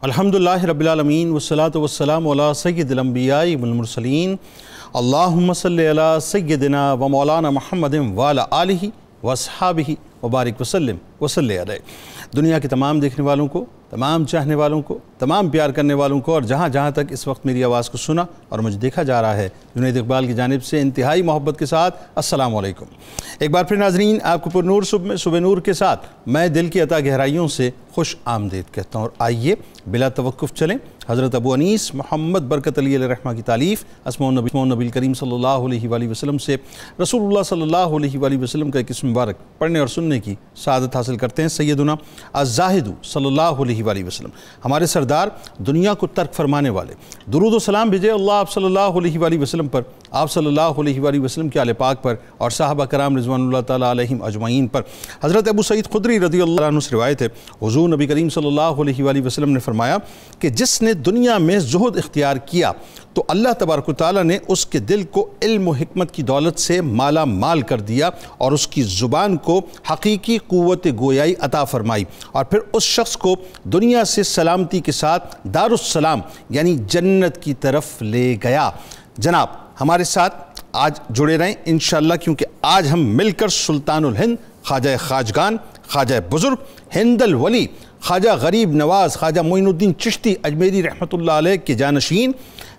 الحمدللہ رب العالمین والصلاة والسلام علی سید الانبیاء والمرسلین اللہم صلی علی سیدنا و مولانا محمد وعلی آلہ واصحابہ وبارک وسلم وصلی علیہ۔ دنیا کے تمام دیکھنے والوں کو، تمام چاہنے والوں کو، تمام پیار کرنے والوں کو اور جہاں جہاں تک اس وقت میری آواز کو سنا اور مجھے دیکھا جا رہا ہے، جنید اقبال کی جانب سے انتہائی محبت کے ساتھ السلام علیکم۔ ایک بار پھر ناظرین، آپ کو پر نور صبح نور کے ساتھ میں دل کی عطا گہرائیوں سے خوش آمدید کہتا ہوں، اور آئیے بلا توقف چلیں حضرت ابو انیس محمد برکت علی علیہ رحمہ کی تالیف اسماء النبی کریم صلی اللہ علیہ وآلہ وسلم سے رسول اللہ صلی اللہ علیہ وآلہ وسلم کا ایک اسم مبارک پڑھنے اور سننے کی سعادت حاصل کرتے ہیں۔ سیدنا الزاہد صلی اللہ علیہ وآلہ وسلم، ہمارے سردار، دنیا کو ترک فرمانے والے، درود و سلام بھیجے اللہ آپ صلی اللہ علیہ وآلہ وسلم پر، آپ صلی اللہ علیہ وآلہ وسلم کے آل پاک پر اور صحابہ کرام رضوان اللہ تعالیٰ علیہم اجمعین پر۔ حضرت ابو سعید خدری رضی اللہ عنہ سے روایت ہے، حضور نبی کریم صلی اللہ علیہ وآلہ وسلم نے فرمایا کہ جس نے دنیا میں زہد اختیار کیا تو اللہ تبارک و تعالیٰ نے اس کے دل کو علم و حکمت کی دولت سے مالا مال کر دیا اور اس کی زبان کو حقیقی قوت گویائی عطا فرمائی، اور پھر اس شخص کو دنیا سے سلامتی کے ساتھ دار السلام یعنی جنت کی طرف لے گیا۔ جناب ہمارے ساتھ آج جڑے رہیں انشاءاللہ، کیونکہ آج ہم مل کر سلطان الہند خواجہ خواجگان، خواجہ بزرگ ہند الولی خواجہ غریب نواز خواجہ معین الدین چشتی اجمیری رحمۃ اللہ علیہ کے جانشین،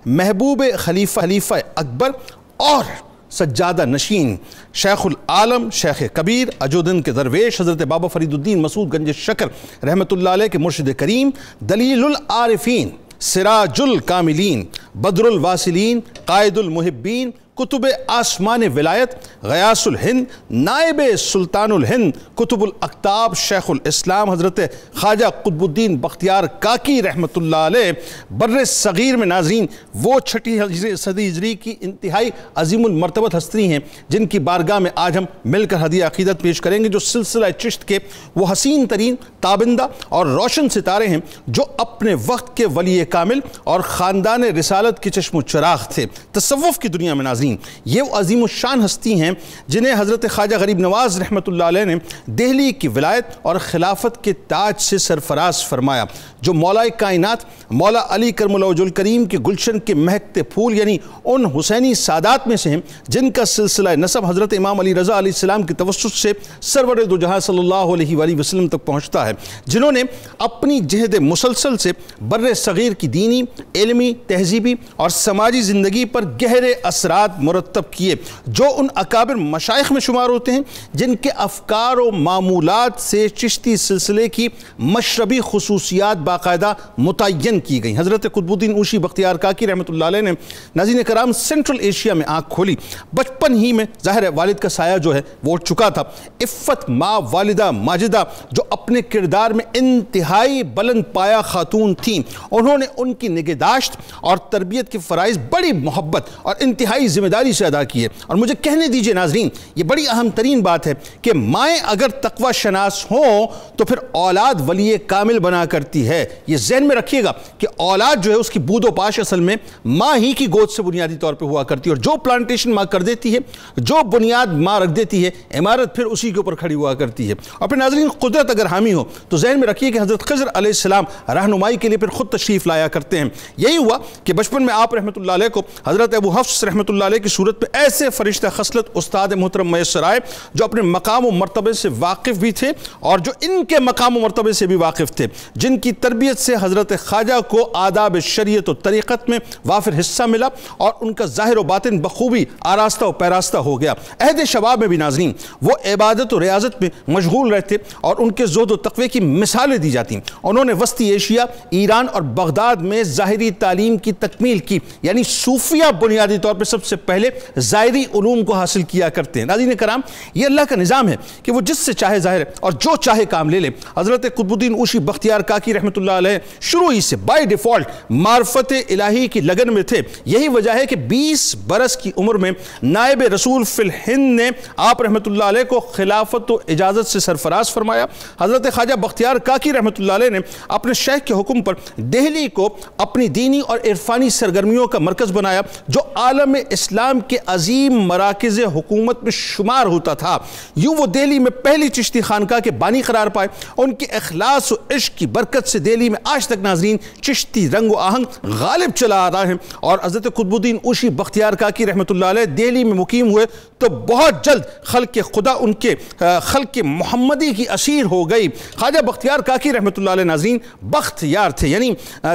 محبوب خلیفہ اکبر اور سجادہ نشین، شیخ العالم شیخ کبیر اجودن کے درویش حضرت بابا فرید الدین مسعود گنج شکر رحمۃ اللہ علیہ کے مرشد کریم، دلیل العارفین، سراج الکاملین، بدر الواصلین، قائد المحبین، کتب آسمان ولایت، غیاث الہند، نائب سلطان الہند، کتب الاقطاب شیخ الاسلام حضرت خواجہ قطب الدین بختیار کاکی رحمۃ اللہ علیہ، بر صغیر میں ناظرین وہ چھٹی صدی ہجری کی انتہائی عظیم المرتبت ہستی ہیں جن کی بارگاہ میں آج ہم مل کر ہدیہ عقیدت پیش کریں گے، جو سلسلہ چشت کے وہ حسین ترین تابندہ اور روشن ستارے ہیں جو اپنے وقت کے ولی کامل اور خاندان رسالت کے چشم و چراغ تھے۔ تصوف کی دنیا میں ناظرین یہ وہ عظیم الشان ہستی ہیں جنہیں حضرت خواجہ غریب نواز رحمۃ اللہ علیہ نے دہلی کی ولایت اور خلافت کے تاج سے سرفراز فرمایا، جو مولا کائنات مولا علی کرم اللہ وجہ الکریم کے گلشن کے مہکتے پھول یعنی ان حسینی سادات میں سے ہیں جن کا سلسلہ نسب حضرت امام علی رضا علیہ السلام کے توسط سے سرور دو جہاں صلی اللہ علیہ وآلہ وسلم تک پہنچتا ہے، جنہوں نے اپنی جہد مسلسل سے بر صغیر کی دینی، علمی، تہذیبی اور سماجی زندگی پر گہرے اثرات مرتب کیے، جو ان اکابر مشائخ میں شمار ہوتے ہیں جن کے افکار و معمولات سے چشتی سلسلے کی مشربی خصوصیات باقاعدہ متعین کی گئیں۔ حضرت قطب الدین اوشی بختیار کاکی رحمۃ اللہ علیہ نے ناظرین کرام سینٹرل ایشیا میں آنکھ کھولی، بچپن ہی میں ظاہر ہے والد کا سایہ جو ہے وہ اٹھ چکا تھا، عفت ماں والدہ ماجدہ جو اپنے کردار میں انتہائی بلند پایہ خاتون تھیں، انہوں نے ان کی نگہداشت اور تربیت کے فرائض بڑی محبت اور انتہائی ذمہ داری سے ادا کیے، اور مجھے کہنے دیجئے ناظرین یہ بڑی اہم ترین بات ہے کہ مائیں اگر تقوی شناس ہوں تو پھر اولاد ولی کامل بنا کرتی ہے۔ یہ ذہن میں رکھیے گا کہ اولاد جو ہے اس کی بود و پاش اصل میں ماں ہی کی گود سے بنیادی طور پہ ہوا کرتی ہے، اور جو پلانٹیشن ماں کر دیتی ہے، جو بنیاد ماں رکھ دیتی ہے، عمارت پھر اسی کے اوپر کھڑی ہوا کرتی ہے۔ اور پھر ناظرین قدرت اگر حامی ہو تو ذہن میں رکھیے کہ حضرت خضر علیہ السلام رہنمائی کے لیے پھر خود تشریف لایا کرتے ہیں۔ یہی ہوا کہ بچپن میں آپ رحمۃ اللہ علیہ کو حضرت ابو حفص رحمۃ اللہ علیہ کی صورت میں ایسے فرشتہ خصلت استاد محترم میسر آئے جو اپنے مقام و مرتبے سے واقف بھی تھے اور جو ان کے مقام و مرتبے سے بھی واقف تھے، جن کی تربیت سے حضرت خواجہ کو آداب شریعت و طریقت میں وافر حصہ ملا اور ان کا ظاہر و باطن بخوبی آراستہ و پیراستہ ہو گیا۔ عہد شباب میں بھی ناظرین وہ عبادت و ریاضت میں مشغول رہتے اور ان کے زہد و تقوی کی مثالیں دی جاتی۔ انہوں نے وسطی ایشیا، ایران اور بغداد میں ظاہری تعلیم کی تکمیل کی، یعنی صوفیہ بنیادی طور پر سب سے پہلے ظاہری علوم کو حاصل کیا کرتے ہیں۔ ناظرین کرام یہ اللہ کا نظام ہے کہ وہ جس سے چاہے ظاہر ہے اور جو چاہے کام لے لے۔ حضرت قطب الدین اوشی بختیار کاکی رحمۃ اللہ علیہ شروع ہی سے بائی ڈیفالٹ معرفت الہی کی لگن میں تھے۔ یہی وجہ ہے کہ 20 برس کی عمر میں نائب رسول فی الہند نے آپ رحمۃ اللہ علیہ کو خلافت و اجازت سے سرفراز فرمایا۔ حضرت خواجہ بختیار کاکی رحمۃ اللہ علیہ نے اپنے شیخ کے حکم پر دہلی کو اپنی دینی اور عرفانی سرگرمیوں کا مرکز بنایا، جو عالم اسلام اسلام کے عظیم مراکز حکومت میں شمار ہوتا تھا۔ یوں وہ دہلی میں پہلی چشتی خانقاہ کے بانی قرار پائے۔ ان کے اخلاص و عشق کی برکت سے دہلی میں آج تک ناظرین چشتی رنگ و آہنگ غالب چلا آ رہا ہے، اور حضرت قطب الدین اوشی بختیار کاکی رحمۃ اللہ علیہ دہلی میں مقیم ہوئے تو بہت جلد خلق خدا ان کے خلق محمدی کی اسیر ہو گئی۔ خواجہ بختیار کاکی رحمۃ اللہ علیہ ناظرین بختیار تھے، یعنی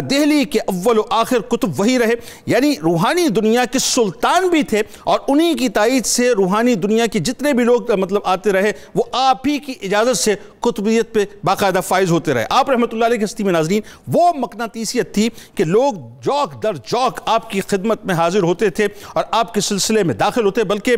دہلی کے اول و آخر قطب وہی رہے، یعنی روحانی دنیا کے سلطان بھی تھے، اور انہی کی تائید سے روحانی دنیا کے جتنے بھی لوگ آتے رہے وہ آپ ہی کی اجازت سے قطبیت پہ باقاعدہ فائز ہوتے رہے۔ آپ رحمۃ اللہ علیہ کی ہستی میں ناظرین وہ مقناطیسیت تھی کہ لوگ جوک در جوک آپ کی خدمت میں حاضر ہوتے تھے اور آپ کے سلسلے میں داخل ہوتے، بلکہ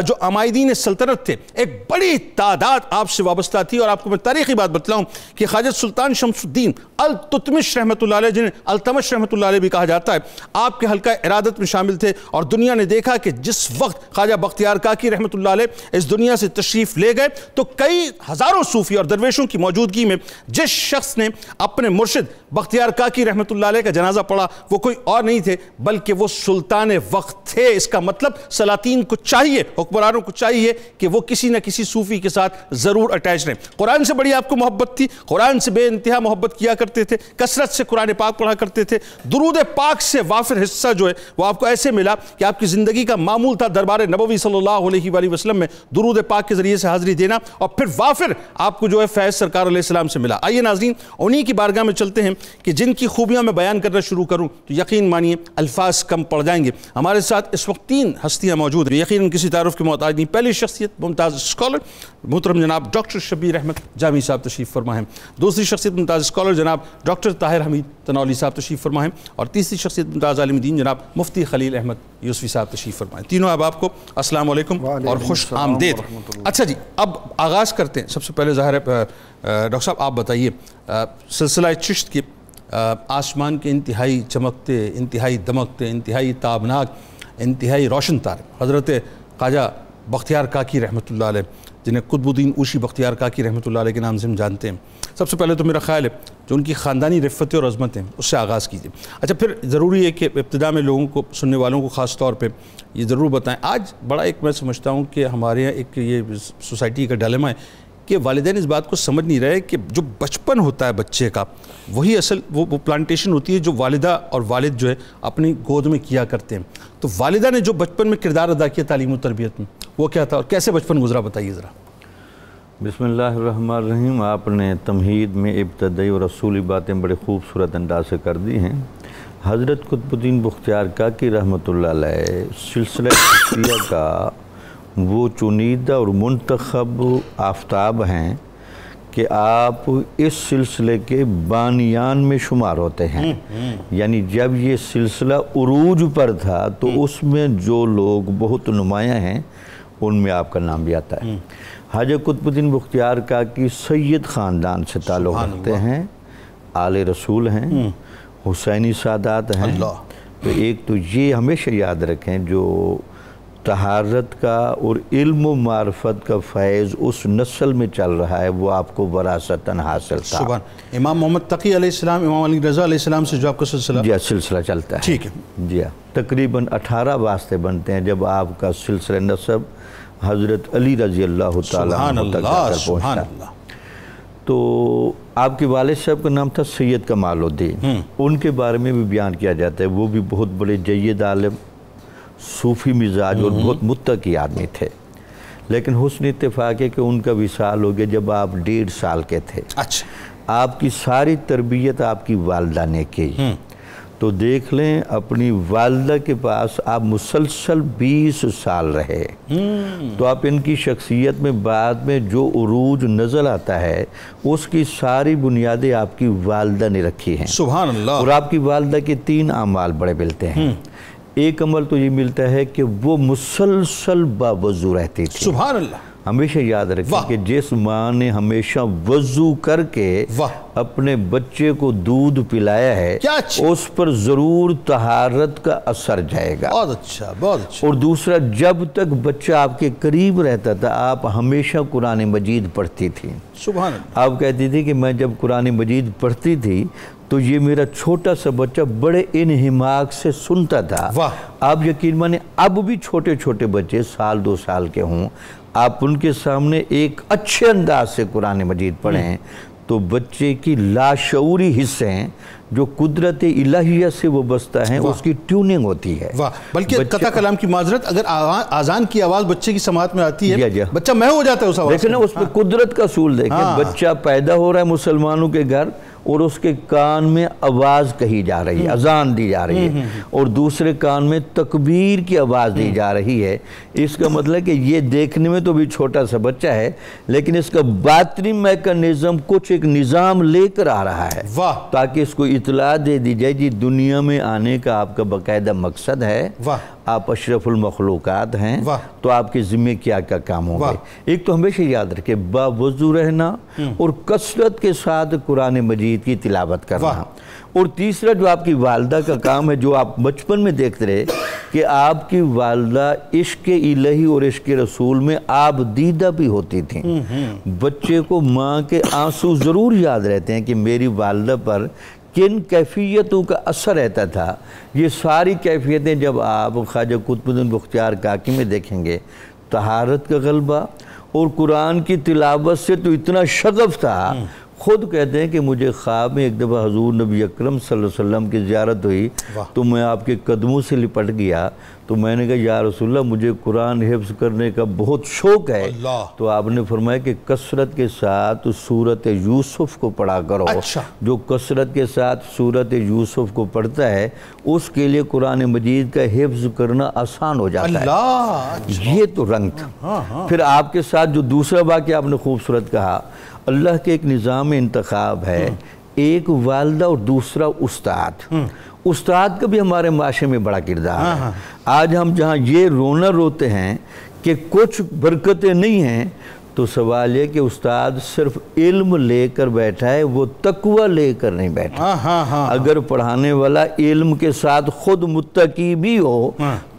جو عمائدین سلطنت تھے ایک بڑی تعداد آپ سے وابستہ تھی۔ اور آپ کو میں تاریخی بات بتلاؤں کہ خواجہ سلطان شمس الدین التتمش رحمۃ اللہ علیہ، جنہیں التمش رحمۃ اللہ علیہ بھی کہا جاتا ہے، آپ کے حلقہ ارادت میں شامل تھے، اور دنیا نے دیکھا کہ جس وقت خواجہ بختیار کاکی رحمۃ اللہ علیہ اس دنیا سے تشریف لے گئے تو کئی ہزاروں صوفی اور درویشوں کی موجودگی میں جس شخص نے اپنے مرشد بختیار کاکی رحمۃ اللہ علیہ کا جنازہ پڑھا وہ کوئی اور نہیں تھے بلکہ وہ سلطان وقت تھے۔ اس کا مطلب سلاطین کو چاہیے، حکمرانوں کو چاہیے کہ وہ کسی نہ کسی صوفی کے ساتھ ضرور اٹیچ رہیں۔ قرآن سے بڑی آپ کو محبت تھی، قرآن سے بے انتہا محبت کیا کرتے تھے، کثرت سے قرآن پاک پڑھا کرتے تھے، درود پاک سے وافر حصہ جو ہے وہ آپ کو ایسے ملا کہ آپ کی زندگی کا معمول تھا دربار نبوی صلی اللہ علیہ وآلہ وسلم میں درود پاک کے ذریعے سے حاضری دینا، اور پھر وافر آپ کو جو ہے فیض سرکار علیہ السلام سے ملا۔ آئیے ناظرین انہی کی بارگاہ میں چلتے ہیں کہ جن کی خوبیاں میں بیان کرنا شروع کروں تو یقین مانیے الفاظ کم پڑ جائیں گے۔ ہمارے ساتھ اس وقت 3 ہستیاں موجود ہیں، یقیناً کسی تعارف کے محتاج نہیں۔ پہلی شخصیت ممتاز اسکالر محترم جناب ڈاکٹر شبیر احمد جامی صاحب تشریف فرما ہیں، دوسری شخصیت ممتاز اسکالر جناب ڈاکٹر طاہر حمید تنولی صاحب تشریف فرما ہیں، اور تیسری شخصیت ممتاز عالم دین جناب مفتی خلیل احمد یوسفی صاحب تشریف فرما ہیں۔ تینوں احباب کو السلام علیکم اور خوش آمدید۔ اچھا جی، اب آغاز کرتے ہیں۔ سب سے پہلے ظاہر ہے ڈاکٹر صاحب آپ بتائیے، سلسلہ چشت کے آسمان کے انتہائی چمکتے، انتہائی دمکتے، انتہائی تابناک، انتہائی روشن تارے حضرت خواجہ بختیار کاکی رحمۃ اللہ علیہ، جنہیں قطب الدین اوشی بختیار کاکی رحمۃ اللہ علیہ کے نام سے ہم جانتے ہیں، سب سے پہلے تو میرا خیال ہے جو ان کی خاندانی رفتیں اور عظمتیں اس سے آغاز کیجیے۔ اچھا، پھر ضروری ہے کہ ابتدا میں لوگوں کو، سننے والوں کو خاص طور پہ یہ ضرور بتائیں، آج بڑا ایک میں سمجھتا ہوں کہ ہمارے یہاں ایک یہ سوسائٹی کا ڈائلیما ہے کہ والدین اس بات کو سمجھ نہیں رہے کہ جو بچپن ہوتا ہے بچے کا وہی اصل وہ پلانٹیشن ہوتی ہے جو والدہ اور والد جو ہے اپنی گود میں کیا کرتے ہیں۔ تو والدہ نے جو بچپن میں کردار ادا کیا تعلیم و تربیت میں وہ کیا تھا اور کیسے بچپن گزرا، بتائیے ذرا۔ بسم اللہ الرحمن الرحیم۔ آپ نے تمہید میں ابتدائی اور رسولی باتیں بڑے خوبصورت انداز سے کر دی ہیں۔ حضرت قطب الدین بختیار کاکی رحمۃ اللہ علیہ سلسلہ چشتیہ کا وہ چنیدہ اور منتخب آفتاب ہیں کہ آپ اس سلسلے کے بانیان میں شمار ہوتے ہیں، یعنی جب یہ سلسلہ عروج پر تھا تو اس میں جو لوگ بہت نمایاں ہیں ان میں آپ کا نام بھی آتا ہے۔ حضرت قطب الدین بختیار کاکی سید خاندان سے تعلق رکھتے ہیں، آل رسول ہیں، حسینی سادات ہیں۔ تو ایک تو یہ ہمیشہ یاد رکھیں، جو طہارت کا اور علم و معرفت کا فیض اس نسل میں چل رہا ہے وہ آپ کو وراثتاً حاصل تھا۔ سبحان امام محمد تقی علیہ السلام، امام علی رضا علیہ السلام سے جو آپ کا سلسلہ جی سلسلہ چلتا ہے، ٹھیک ہے جی تقریباً 18 واسطے بنتے ہیں جب آپ کا سلسلہ نسب حضرت علی رضی اللہ تعالیٰ عنہ تک جا کر پہنچتا۔ تو آپ کے والد صاحب کا نام تھا سید کمال الدین، ان کے بارے میں بھی بیان کیا جاتا ہے وہ بھی بہت بڑے جید عالم، صوفی مزاج اور بہت متقی آدمی تھے، لیکن حسن اتفاق ہے کہ ان کا وصال ہو گیا جب آپ 1.5 سال کے تھے۔ اچھا، آپ کی ساری تربیت آپ کی والدہ نے کی، تو دیکھ لیں اپنی والدہ کے پاس آپ مسلسل 20 سال رہے، تو آپ ان کی شخصیت میں بعد میں جو عروج نظر آتا ہے اس کی ساری بنیادیں آپ کی والدہ نے رکھی ہیں۔ سبحان اللہ۔ اور آپ کی والدہ کے 3 اعمال بڑے ملتے ہیں۔ ایک عمل تو یہ ملتا ہے کہ وہ مسلسل باوضو رہتی تھی۔ سبحان اللہ، ہمیشہ یاد رکھیں کہ جس ماں نے ہمیشہ وضو کر کے اپنے بچے کو دودھ پلایا ہے اس پر ضرور طہارت کا اثر جائے گا۔ بہت اچھا، بہت اچھا۔ اور دوسرا، جب تک بچہ آپ کے قریب رہتا تھا آپ ہمیشہ قرآن مجید پڑھتی تھی۔ سبحان اللہ۔ آپ کہتی تھی کہ میں جب قرآن مجید پڑھتی تھی تو یہ میرا چھوٹا سا بچہ بڑے انہماک سے سنتا تھا۔ آپ یقین مانیں اب بھی چھوٹے چھوٹے بچے 1-2 سال کے ہوں، آپ ان کے سامنے ایک اچھے انداز سے قرآن مجید پڑھیں تو بچے کی لاشعوری حصے ہیں جو قدرت الہیہ سے وابستہ ہیں، اس کی ٹیوننگ ہوتی ہے۔ بلکہ قطع کلام کی معذرت، اگر آذان کی آواز بچے کی سماعت میں آتی ہے بچہ میں ہو جاتا ہے اس آواز۔ دیکھیں نا اس پہ قدرت کا اصول دیکھیں، بچہ پیدا ہو رہا ہے مسلمانوں کے گھر اور اس کے کان میں آواز کہی جا رہی ہے، اذان دی جا رہی ہے، اور دوسرے کان میں تکبیر کی آواز دی جا رہی ہے۔ اس کا مطلب کہ یہ دیکھنے میں تو بھی چھوٹا سا بچہ ہے لیکن اس کا باطنی میکانزم کچھ ایک نظام لے کر آ رہا ہے تاکہ اس کو اطلاع دے دی جائے جی دنیا میں آنے کا آپ کا باقاعدہ مقصد ہے، آپ اشرف المخلوقات ہیں، تو آپ کے ذمہ کیا کیا کام ہوں گے۔ ایک تو ہمیشہ یاد رکھیں باوضو رہنا اور کثرت کے ساتھ قرآن مجید کی تلاوت کرنا، اور تیسرا جو آپ کی والدہ کا کام ہے جو آپ بچپن میں دیکھتے رہے کہ آپ کی والدہ عشق الہی اور عشق رسول میں آپ دیدہ بھی ہوتی تھیں۔ بچے کو ماں کے آنسو ضرور یاد رہتے ہیں کہ میری والدہ پر کن کیفیتوں کا اثر رہتا تھا۔ یہ ساری کیفیتیں جب آپ خواجہ قطب الدین بختیار کاکی میں دیکھیں گے، طہارت کا غلبہ اور قرآن کی تلاوت سے تو اتنا شغف تھا، خود کہتے ہیں کہ مجھے خواب میں ایک دفعہ حضور نبی اکرم صلی اللہ علیہ وسلم کی زیارت ہوئی تو میں آپ کے قدموں سے لپٹ گیا، تو میں نے کہا یا رسول اللہ مجھے قرآن حفظ کرنے کا بہت شوق ہے، تو آپ نے فرمایا کہ کثرت کے ساتھ سورۃ یوسف کو پڑھا کرو۔ جو کثرت کے ساتھ سورۃ یوسف کو پڑھتا ہے اس کے لیے قرآن مجید کا حفظ کرنا آسان ہو جاتا ہے۔ یہ تو رنگ تھا۔ پھر آپ کے ساتھ جو دوسرا واقعہ آپ نے خوبصورت کہا، اللہ کے ایک نظام انتخاب ہے، ایک والدہ اور دوسرا استاد۔ استاد کا بھی ہمارے معاشرے میں بڑا کردار ہے۔ آج ہم جہاں یہ رونا روتے ہیں کہ کچھ برکتیں نہیں ہیں، تو سوال یہ کہ استاد صرف علم لے کر بیٹھا ہے، وہ تقوی لے کر نہیں بیٹھا۔ اگر پڑھانے والا علم کے ساتھ خود متقی بھی ہو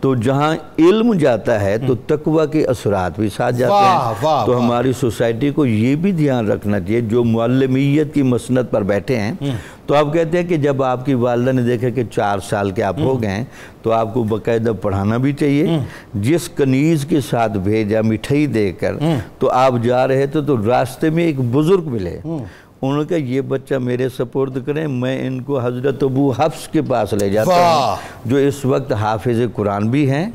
تو جہاں علم جاتا ہے تو تقوی کے اثرات بھی ساتھ جاتے ہیں۔ تو ہماری سوسائٹی کو یہ بھی دھیان رکھنا چاہیے جو معلمیت کی مسند پر بیٹھے ہیں، تو آپ کہتے ہیں کہ جب آپ کی والدہ نے دیکھا کہ 4 سال کے آپ ہو گئے ہیں تو آپ کو باقاعدہ پڑھانا بھی چاہیے۔ جس کنیز کے ساتھ بھیجا مٹھائی دے کر، تو آپ جا رہے تھے تو راستے میں ایک بزرگ ملے، انہوں نے کہا یہ بچہ میرے سپرد کریں، میں ان کو حضرت ابو حفص کے پاس لے جاتا ہوں جو اس وقت حافظ قرآن بھی ہیں،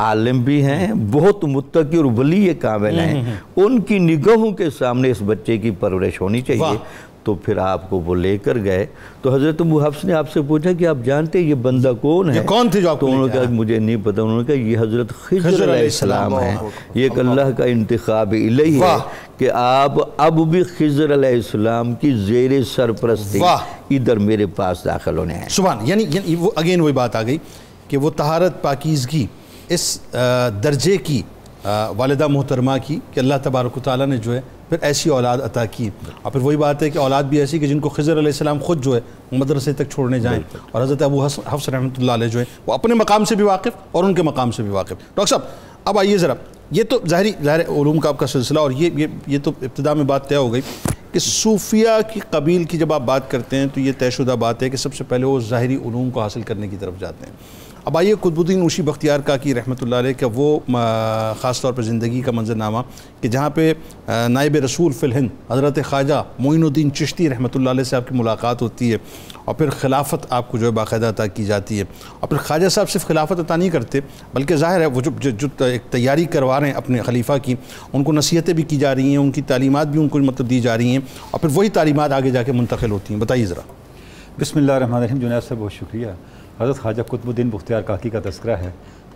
عالم بھی ہیں، بہت متقی اور ولی کامل ہیں، ان کی نگاہوں کے سامنے اس بچے کی پرورش ہونی چاہیے۔ تو پھر آپ کو وہ لے کر گئے تو حضرت ابو حفص نے آپ سے پوچھا کہ آپ جانتے ہیں یہ بندہ کون ہے؟ کون تھے جو آپ کو؟ تو انہوں نے کہا مجھے نہیں پتا۔ انہوں نے کہا یہ حضرت خضر علیہ السلام ہیں، یہ ایک اللہ کا انتخاب الہی ہے کہ آپ اب بھی خضر علیہ السلام کی زیر سرپرستی ادھر میرے پاس داخل ہونے ہیں۔ سبحان، یعنی وہ اگین وہی بات آ گئی کہ وہ طہارت پاکیزگی اس درجے کی والدہ محترمہ کی کہ اللہ تبارک و تعالیٰ نے جو ہے پھر ایسی اولاد عطا کی، اور پھر وہی بات ہے کہ اولاد بھی ایسی کہ جن کو خضر علیہ السلام خود جو ہے مدرسے تک چھوڑنے جائیں، اور حضرت ابو حفص رحمۃ اللہ علیہ جو ہے وہ اپنے مقام سے بھی واقف اور ان کے مقام سے بھی واقف۔ ڈاکٹر صاحب اب آئیے ذرا، یہ تو ظاہر علوم کا آپ کا سلسلہ، اور یہ تو ابتدا میں بات طے ہو گئی کہ صوفیہ کی قبیل کی جب آپ بات کرتے ہیں تو یہ طے شدہ بات ہے کہ سب سے پہلے وہ ظاہری علوم کو حاصل کرنے کی طرف جاتے ہیں۔ اب آئیے قطب الدین اوشی بختیار کاکی رحمۃ اللہ علیہ کا وہ خاص طور پر زندگی کا منظرنامہ کہ جہاں پہ نائب رسول فی الہند حضرت خواجہ معین الدین چشتی رحمۃ اللہ علیہ سے آپ کی ملاقات ہوتی ہے، اور پھر خلافت آپ کو جو ہے باقاعدہ عطا کی جاتی ہے، اور پھر خواجہ صاحب صرف خلافت عطا نہیں کرتے بلکہ ظاہر ہے وہ جو ایک تیاری کروا رہے ہیں اپنے خلیفہ کی، ان کو نصیحتیں بھی کی جا رہی ہیں، ان کی تعلیمات بھی ان کو مطلب دی جا رہی ہیں، اور پھر وہی تعلیمات آگے جا کے منتقل ہوتی ہیں۔ بتائیے ذرا۔ بسم اللہ الرحمن الرحیم۔ جنید صاحب بہت شکریہ۔ حضرت خواجہ قطب الدین بختیار کاکی کا تذکرہ ہے،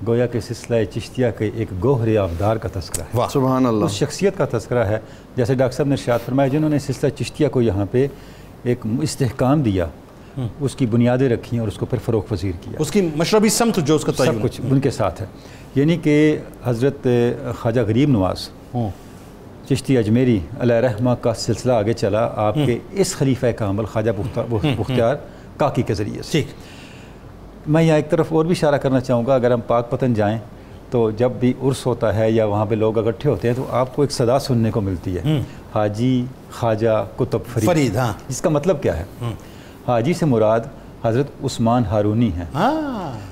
گویا کہ سلسلہ چشتیہ کے ایک گوہر آبدار کا تذکرہ ہے، سبحان اللہ، اس شخصیت کا تذکرہ ہے جیسے ڈاکٹر صاحب نے ارشاد فرمایا جنہوں نے سلسلہ چشتیہ کو یہاں پہ ایک استحکام دیا، اس کی بنیادیں رکھیں اور اس کو پھر فروغ پذیر کیا، اس کی مشربی سمت جو اس کا سب کچھ ان کے ساتھ ہے۔ یعنی کہ حضرت خواجہ غریب نواز چشتی اجمیری علیہ رحمہ کا سلسلہ آگے چلا آپ کے اس خلیفہ کامل خواجہ بختیار کاکی کے ذریعے سے۔ میں یہاں ایک طرف اور بھی اشارہ کرنا چاہوں گا، اگر ہم پاک پتن جائیں تو جب بھی عرس ہوتا ہے یا وہاں پہ لوگ اکٹھے ہوتے ہیں تو آپ کو ایک صدا سننے کو ملتی ہے، حاجی خواجہ قطب فرید۔ ہاں، اس کا مطلب کیا ہے؟ حاجی سے مراد حضرت عثمان ہارونی ہیں،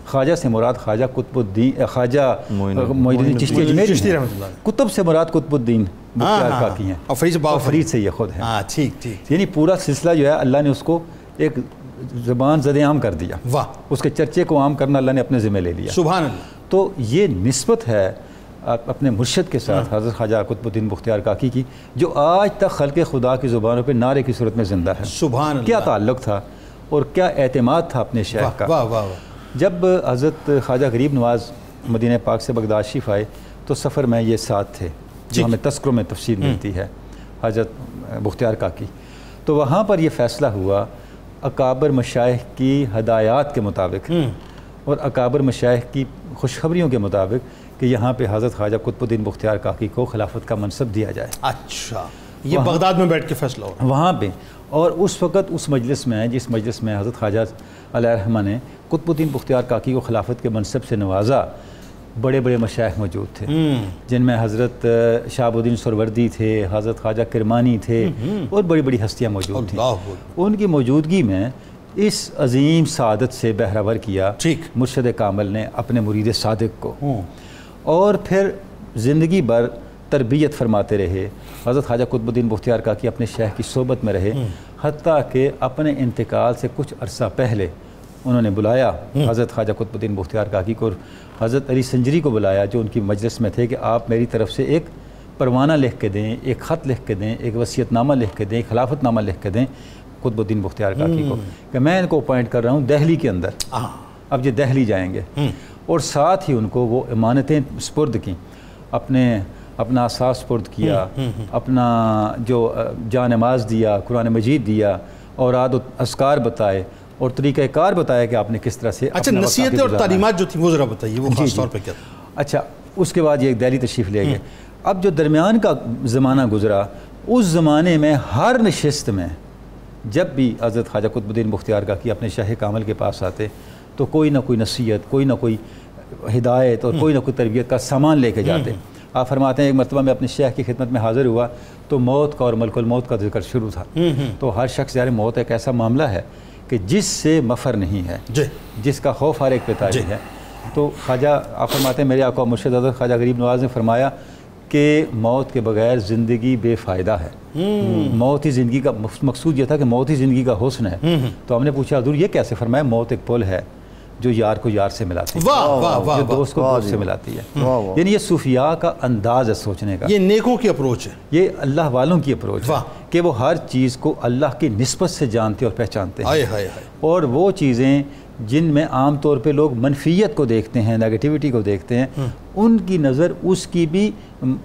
خواجہ سے مراد خواجہ قطب الدین خواجہ معین الدین چشتی اجمیری ہیں، کتب سے مراد قطب الدین بختیار کاکی ہیں، اور فرید سے یہ خود ہیں۔ ٹھیک ٹھیک، یعنی پورا سلسلہ جو ہے اللہ نے اس کو ایک زبان زد عام کر دیا، واہ، اس کے چرچے کو عام کرنا اللہ نے اپنے ذمہ لے لیا۔ سبحان اللہ۔ تو یہ نسبت ہے اپنے مرشد کے ساتھ حضرت خواجہ قطب الدین بختیار کاکی کی، جو آج تک خلق خدا کی زبانوں پہ نعرے کی صورت میں زندہ ہے۔ سبحان اللہ۔ کیا تعلق تھا اور کیا اعتماد تھا اپنے شیخ کا۔ واہ واہ واہ۔ جب حضرت خواجہ غریب نواز مدینہ پاک سے بغداد شریف آئے تو سفر میں یہ ساتھ تھے، جو ہمیں تذکروں میں تفصیل ملتی ہے حضرت بختیار کاکی۔ تو وہاں پر یہ فیصلہ ہوا اکابر مشائخ کی ہدایات کے مطابق اور اکابر مشائخ کی خوشخبریوں کے مطابق کہ یہاں پہ حضرت خواجہ قطب الدین بختیار کاکی کو خلافت کا منصب دیا جائے۔ اچھا، یہ بغداد میں بیٹھ کے فیصلہ ہوا وہاں پہ، اور اس وقت اس مجلس میں، جس مجلس میں حضرت خواجہ علیہ الرحمہ نے قطب الدین بختیار کاکی کو خلافت کے منصب سے نوازا، بڑے بڑے مشائخ موجود تھے، جن میں حضرت شہاب الدین سروردی تھے، حضرت خواجہ کرمانی تھے، اور بڑی بڑی ہستیاں موجود تھیں۔ ان کی موجودگی میں اس عظیم سعادت سے بہرہور کیا مرشد کامل نے اپنے مرید صادق کو، اور پھر زندگی بھر تربیت فرماتے رہے۔ حضرت خواجہ قطب الدین بختیار کاکی اپنے شیخ کی صحبت میں رہے، حتیٰ کہ اپنے انتقال سے کچھ عرصہ پہلے انہوں نے بلایا حضرت خواجہ قطب الدین بختیار کاکی کو، اور حضرت علی سنجری کو بلایا جو ان کی مجلس میں تھے، کہ آپ میری طرف سے ایک پروانہ لکھ کے دیں، ایک خط لکھ کے دیں، ایک وصیت نامہ لکھ کے دیں، ایک خلافت نامہ لکھ کے دیں قطب الدین بختیار کاکی کو، کہ میں ان کو اپوائنٹ کر رہا ہوں دہلی کے اندر، اب یہ دہلی جائیں گے، اور ساتھ ہی ان کو وہ امانتیں سپرد کیں، اپنا اساس سپرد کیا، اپنا جو جا نماز دیا، قرآن مجید دیا، اوراد و اذکار بتائے، اور طریقہ کار بتایا کہ آپ نے کس طرح سے۔ اچھا، نصیحتیں اور تعلیمات جو تھیں وہ ذرا بتائیے، وہ خاص طور پہ کیا تھا؟ اچھا، اس کے بعد یہ دہلی تشریف لے گئے۔ اب جو درمیان کا زمانہ گزرا، اس زمانے میں ہر نشست میں جب بھی حضرت خواجہ قطب الدین بختیار کاکی اپنے شیخ کامل کے پاس آتے تو کوئی نہ کوئی نصیحت، کوئی نہ کوئی ہدایت اور کوئی نہ کوئی تربیت کا سامان لے کے جاتے۔ آپ فرماتے ہیں ایک مرتبہ میں اپنے شیخ کی خدمت میں حاضر ہوا تو موت کا اور ملک الموت کا ذکر شروع تھا۔ تو ہر شخص یار موت ایک ایسا معاملہ ہے کہ جس سے مفر نہیں ہے، جس کا خوف ہر ایک پہ طاری ہے۔ تو خواجہ آپ فرماتے ہیں میرے آقا مرشد حضرت خواجہ غریب نواز نے فرمایا کہ موت کے بغیر زندگی بے فائدہ ہے، موت ہی زندگی کا مقصود یہ تھا کہ موت ہی زندگی کا حسن ہے۔ تو ہم نے پوچھا حضور یہ کیسے؟ فرمایا موت ایک پل ہے جو یار کو یار سے ملاتی ہے، جو دوست کو دوست سے ملاتی ہے۔ یعنی یہ صوفیاء کا انداز ہے سوچنے کا، یہ نیکوں کی اپروچ ہے، یہ اللہ والوں کی اپروچ ہے کہ وہ ہر چیز کو اللہ کی نسبت سے جانتے اور پہچانتے ہیں، اور وہ چیزیں جن میں عام طور پہ لوگ منفیت کو دیکھتے ہیں، نیگیٹیوٹی کو دیکھتے ہیں، ان کی نظر اس کی بھی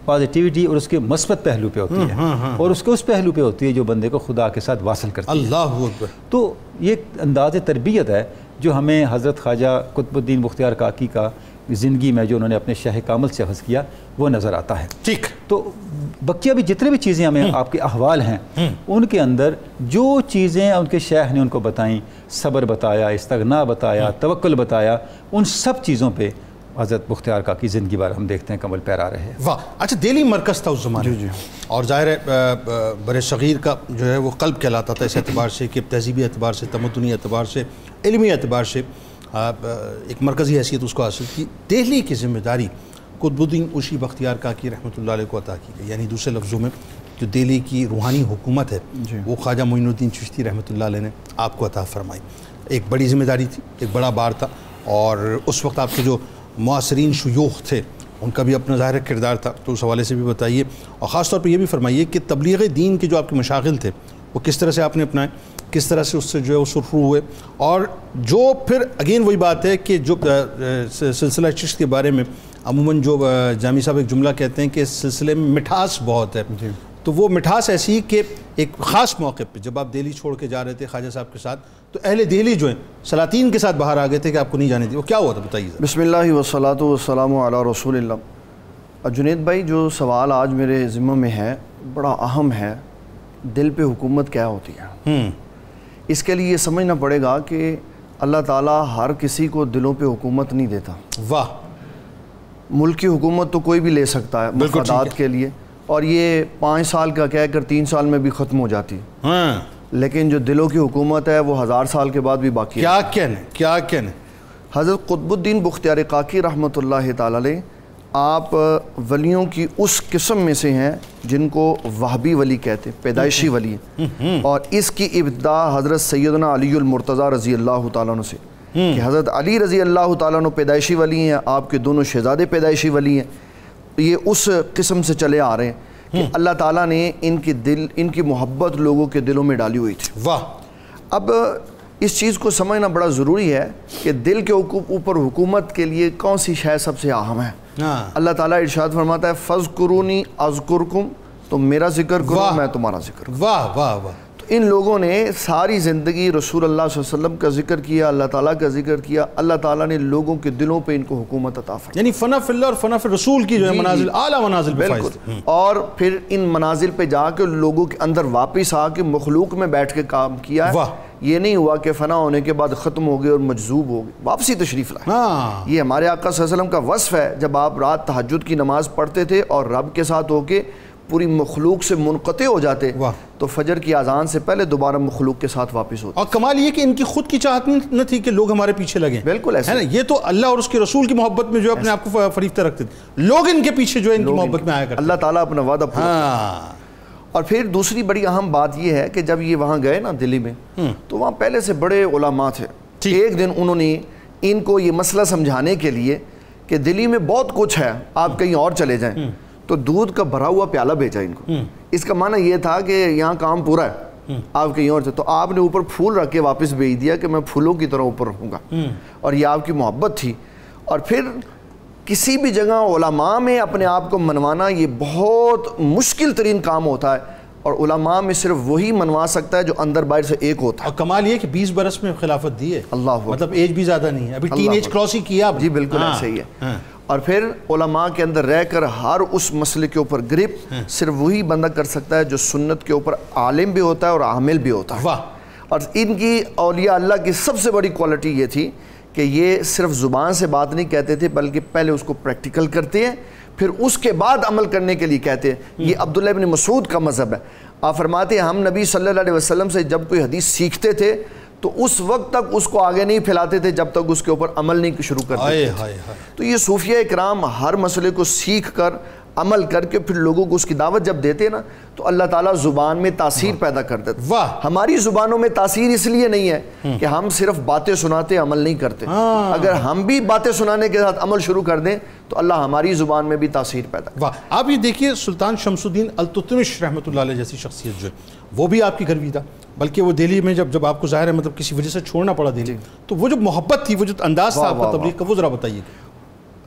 پازیٹیوٹی اور اس کے مثبت پہلو پہ ہوتی ہے، اور اس کے اس پہلو پہ ہوتی ہے جو بندے کو خدا کے ساتھ واصل کرتی ہے۔ اللہ اکبر۔ تو یہ انداز تربیت ہے جو ہمیں حضرت خواجہ قطب الدین بختیار کاکی کا زندگی میں جو انہوں نے اپنے شیخ کامل سے اخذ کیا وہ نظر آتا ہے۔ ٹھیک۔ تو بقیہ بھی جتنے بھی چیزیں ہمیں آپ کے احوال ہیں ان کے اندر جو چیزیں ان کے شیخ نے ان کو بتائیں، صبر بتایا، استغنا بتایا، توکل بتایا، ان سب چیزوں پہ حضرت بختیار کاکی زندگی بھر ہم دیکھتے ہیں کمل پیرا رہے ہیں۔ واہ۔ اچھا، دہلی مرکز تھا اس زمانے میں، اور ظاہر ہے بر صغیر کا جو ہے وہ قلب کہلاتا تھا اس اعتبار سے کہ تہذیبی اعتبار سے، تمدنی اعتبار سے، علمی اعتبار سے ایک مرکزی حیثیت اس کو حاصل کی۔ دہلی کی ذمہ داری قطب الدین اوشی بختیار کاکی رحمۃ اللہ علیہ کو عطا کی گئی، یعنی دوسرے لفظوں میں جو دہلی کی روحانی حکومت ہے وہ خواجہ معین الدین چشتی رحمۃ اللہ علیہ نے آپ کو عطا فرمائی۔ ایک بڑی ذمہ داری تھی، ایک بڑا بار تھا، اور اس وقت آپ کے جو معاصرین شیوخ تھے ان کا بھی اپنا ظاہر کردار تھا، تو اس حوالے سے بھی بتائیے، اور خاص طور پہ یہ بھی فرمائیے کہ تبلیغ دین کے جو آپ کے مشاغل تھے وہ کس طرح سے آپ نے اپنائے، کس طرح سے اس سے جو ہے وہ سرخرو ہوئے، اور جو پھر اگین وہی بات ہے کہ جو سلسلہ چشت کے بارے میں عموماً جو جامی صاحب ایک جملہ کہتے ہیں کہ اس سلسلے میں مٹھاس بہت ہے، تو وہ مٹھاس ایسی کہ ایک خاص موقع پہ جب آپ دہلی چھوڑ کے جا رہے تھے خواجہ صاحب کے ساتھ تو اہل دہلی جو ہیں سلاطین کے ساتھ باہر آ گئے تھے کہ آپ کو نہیں جانے دی، وہ کیا ہوا تھا بتائیے؟ بسم اللہ والصلاۃ والسلام علی رسول اللہ۔ جنید بھائی، جو سوال آج میرے ذمہ میں ہے بڑا اہم ہے، دل پہ حکومت کیا ہوتی ہے؟ اس کے لیے یہ سمجھنا پڑے گا کہ اللہ تعالیٰ ہر کسی کو دلوں پہ حکومت نہیں دیتا۔ واہ۔ ملک کی حکومت تو کوئی بھی لے سکتا ہے مفادات کے لیے، اور یہ 5 سال کا کہہ کر 3 سال میں بھی ختم ہو جاتی ہے۔ لیکن جو دلوں کی حکومت ہے وہ 1000 سال کے بعد بھی باقی ہے. کیا کہنے حضرت قطب الدین بختیار کاکی رحمۃ اللہ تعالی علیہ آپ ولیوں کی اس قسم میں سے ہیں جن کو وہابی ولی کہتے ہیں، پیدائشی ولی ہیں. اور اس کی ابتدا حضرت سیدنا علی المرتضیٰ رضی اللہ تعالیٰ عنہ سے، کہ حضرت علی رضی اللہ تعالیٰ عنہ پیدائشی ولی ہیں، آپ کے دونوں شہزادے پیدائشی ولی ہیں. یہ اس قسم سے چلے آ رہے ہیں کہ اللہ تعالیٰ نے ان کی محبت لوگوں کے دلوں میں ڈالی ہوئی تھی. واہ. اب اس چیز کو سمجھنا بڑا ضروری ہے کہ دل کے اوپر حکومت کے لیے کون سی شے سب سے اہم ہے. اللہ تعالیٰ ارشاد فرماتا ہے فَاذْكُرُونِي أَذْكُرْكُمْ، تم میرا ذکر کرو میں تمہارا ذکر کروں. واہ واہ واہ. تو ان لوگوں نے ساری زندگی رسول اللہ صلی اللہ علیہ وسلم کا ذکر کیا، اللہ تعالیٰ کا ذکر کیا. اللہ تعالیٰ نے لوگوں کے دلوں پہ ان کو حکومت عطا فرمائی. یعنی فنا فی اللہ اور فنا فی رسول کی جو ہے منازل، اعلیٰ منازل پہ فائز. بالکل. اور پھر ان منازل پہ جا کے لوگوں کے اندر واپس آ کے مخلوق میں بیٹھ کے کام کیا ہے. یہ نہیں ہوا کہ فنا ہونے کے بعد ختم ہو گئے اور مجذوب ہو گئے، واپسی تشریف لائے. یہ ہمارے آقا صلی اللہ علیہ وسلم کا وصف ہے. جب آپ رات تہجد کی نماز پڑھتے تھے اور رب کے ساتھ ہو کے پوری مخلوق سے منقطع ہو جاتے تو فجر کی اذان سے پہلے دوبارہ مخلوق کے ساتھ واپس ہوتے. اور کمال یہ کہ ان کی خود کی چاہت نہ تھی کہ لوگ ہمارے پیچھے لگیں. بالکل ایسا. یہ تو اللہ اور اس کے رسول کی محبت میں جو اپنے آپ کو فریفتہ رکھتے تھے، لوگ ان کے پیچھے جو ہے ان کی محبت میں آیا کرتے. اللہ تعالیٰ اپنا وعدہ پورا. اور پھر دوسری بڑی اہم بات یہ ہے کہ جب یہ وہاں گئے نا دلی میں، تو وہاں پہلے سے بڑے علماء تھے. ایک دن انہوں نے ان کو یہ مسئلہ سمجھانے کے لیے کہ دلی میں بہت کچھ ہے، آپ کہیں اور چلے جائیں، تو دودھ کا بھرا ہوا پیالہ بھیجا ان کو. اس کا معنی یہ تھا کہ یہاں کام پورا ہے، آپ کہیں اور سے. تو آپ نے اوپر پھول رکھ کے واپس بھیج دیا کہ میں پھولوں کی طرح اوپر رہوں گا. اور یہ آپ کی محبت تھی. اور پھر کسی بھی جگہ علماء میں اپنے آپ کو منوانا یہ بہت مشکل ترین کام ہوتا ہے، اور علماء میں صرف وہی منوا سکتا ہے جو اندر باہر سے ایک ہوتا ہے. اور کمال یہ کہ 20 برس میں خلافت دی ہے. اللہ، مطلب ایج بھی زیادہ نہیں ہے، ابھی ٹین ایج کراس ہی کیا. جی بالکل ایسا ہی ہے. اور پھر علماء کے اندر رہ کر ہر اس مسئلے کے اوپر گرپ صرف وہی بندہ کر سکتا ہے جو سنت کے اوپر عالم بھی ہوتا ہے اور عامل بھی ہوتا ہے. اور ان کی اولیاء اللہ کی سب سے بڑی کوالٹی یہ تھی کہ یہ صرف زبان سے بات نہیں کہتے تھے، بلکہ پہلے اس کو پریکٹیکل کرتے ہیں، پھر اس کے بعد عمل کرنے کے لیے کہتے ہیں. یہ عبداللہ ابن مسعود کا مذہب ہے. آپ فرماتے ہیں ہم نبی صلی اللہ علیہ وسلم سے جب کوئی حدیث سیکھتے تھے تو اس وقت تک اس کو آگے نہیں پھیلاتے تھے جب تک اس کے اوپر عمل نہیں شروع کرتے تھے. تو یہ صوفیہ اکرام ہر مسئلے کو سیکھ کر عمل کر کے پھر لوگوں کو اس کی دعوت جب دیتے نا تو اللہ تعالیٰ زبان میں تاثیر پیدا کر دیتا. ہماری زبانوں میں تاثیر اس لیے نہیں ہے کہ ہم صرف باتیں سناتے عمل نہیں کرتے. اگر ہم بھی باتیں سنانے کے ساتھ عمل شروع کر دیں تو اللہ ہماری زبان میں بھی تاثیر پیدا کرے. آپ یہ دیکھیے سلطان شمس الدین التتمش رحمۃ اللہ علیہ جیسی شخصیت جو ہے وہ بھی آپ کی گھروی تھا، بلکہ وہ دہلی میں جب آپ کو ظاہر ہے مطلب کسی وجہ سے چھوڑنا پڑا دہلی، تو وہ جو محبت تھی، وہ جو انداز تھا آپ کا تبلیغ کا، وہ ذرا بتائیے.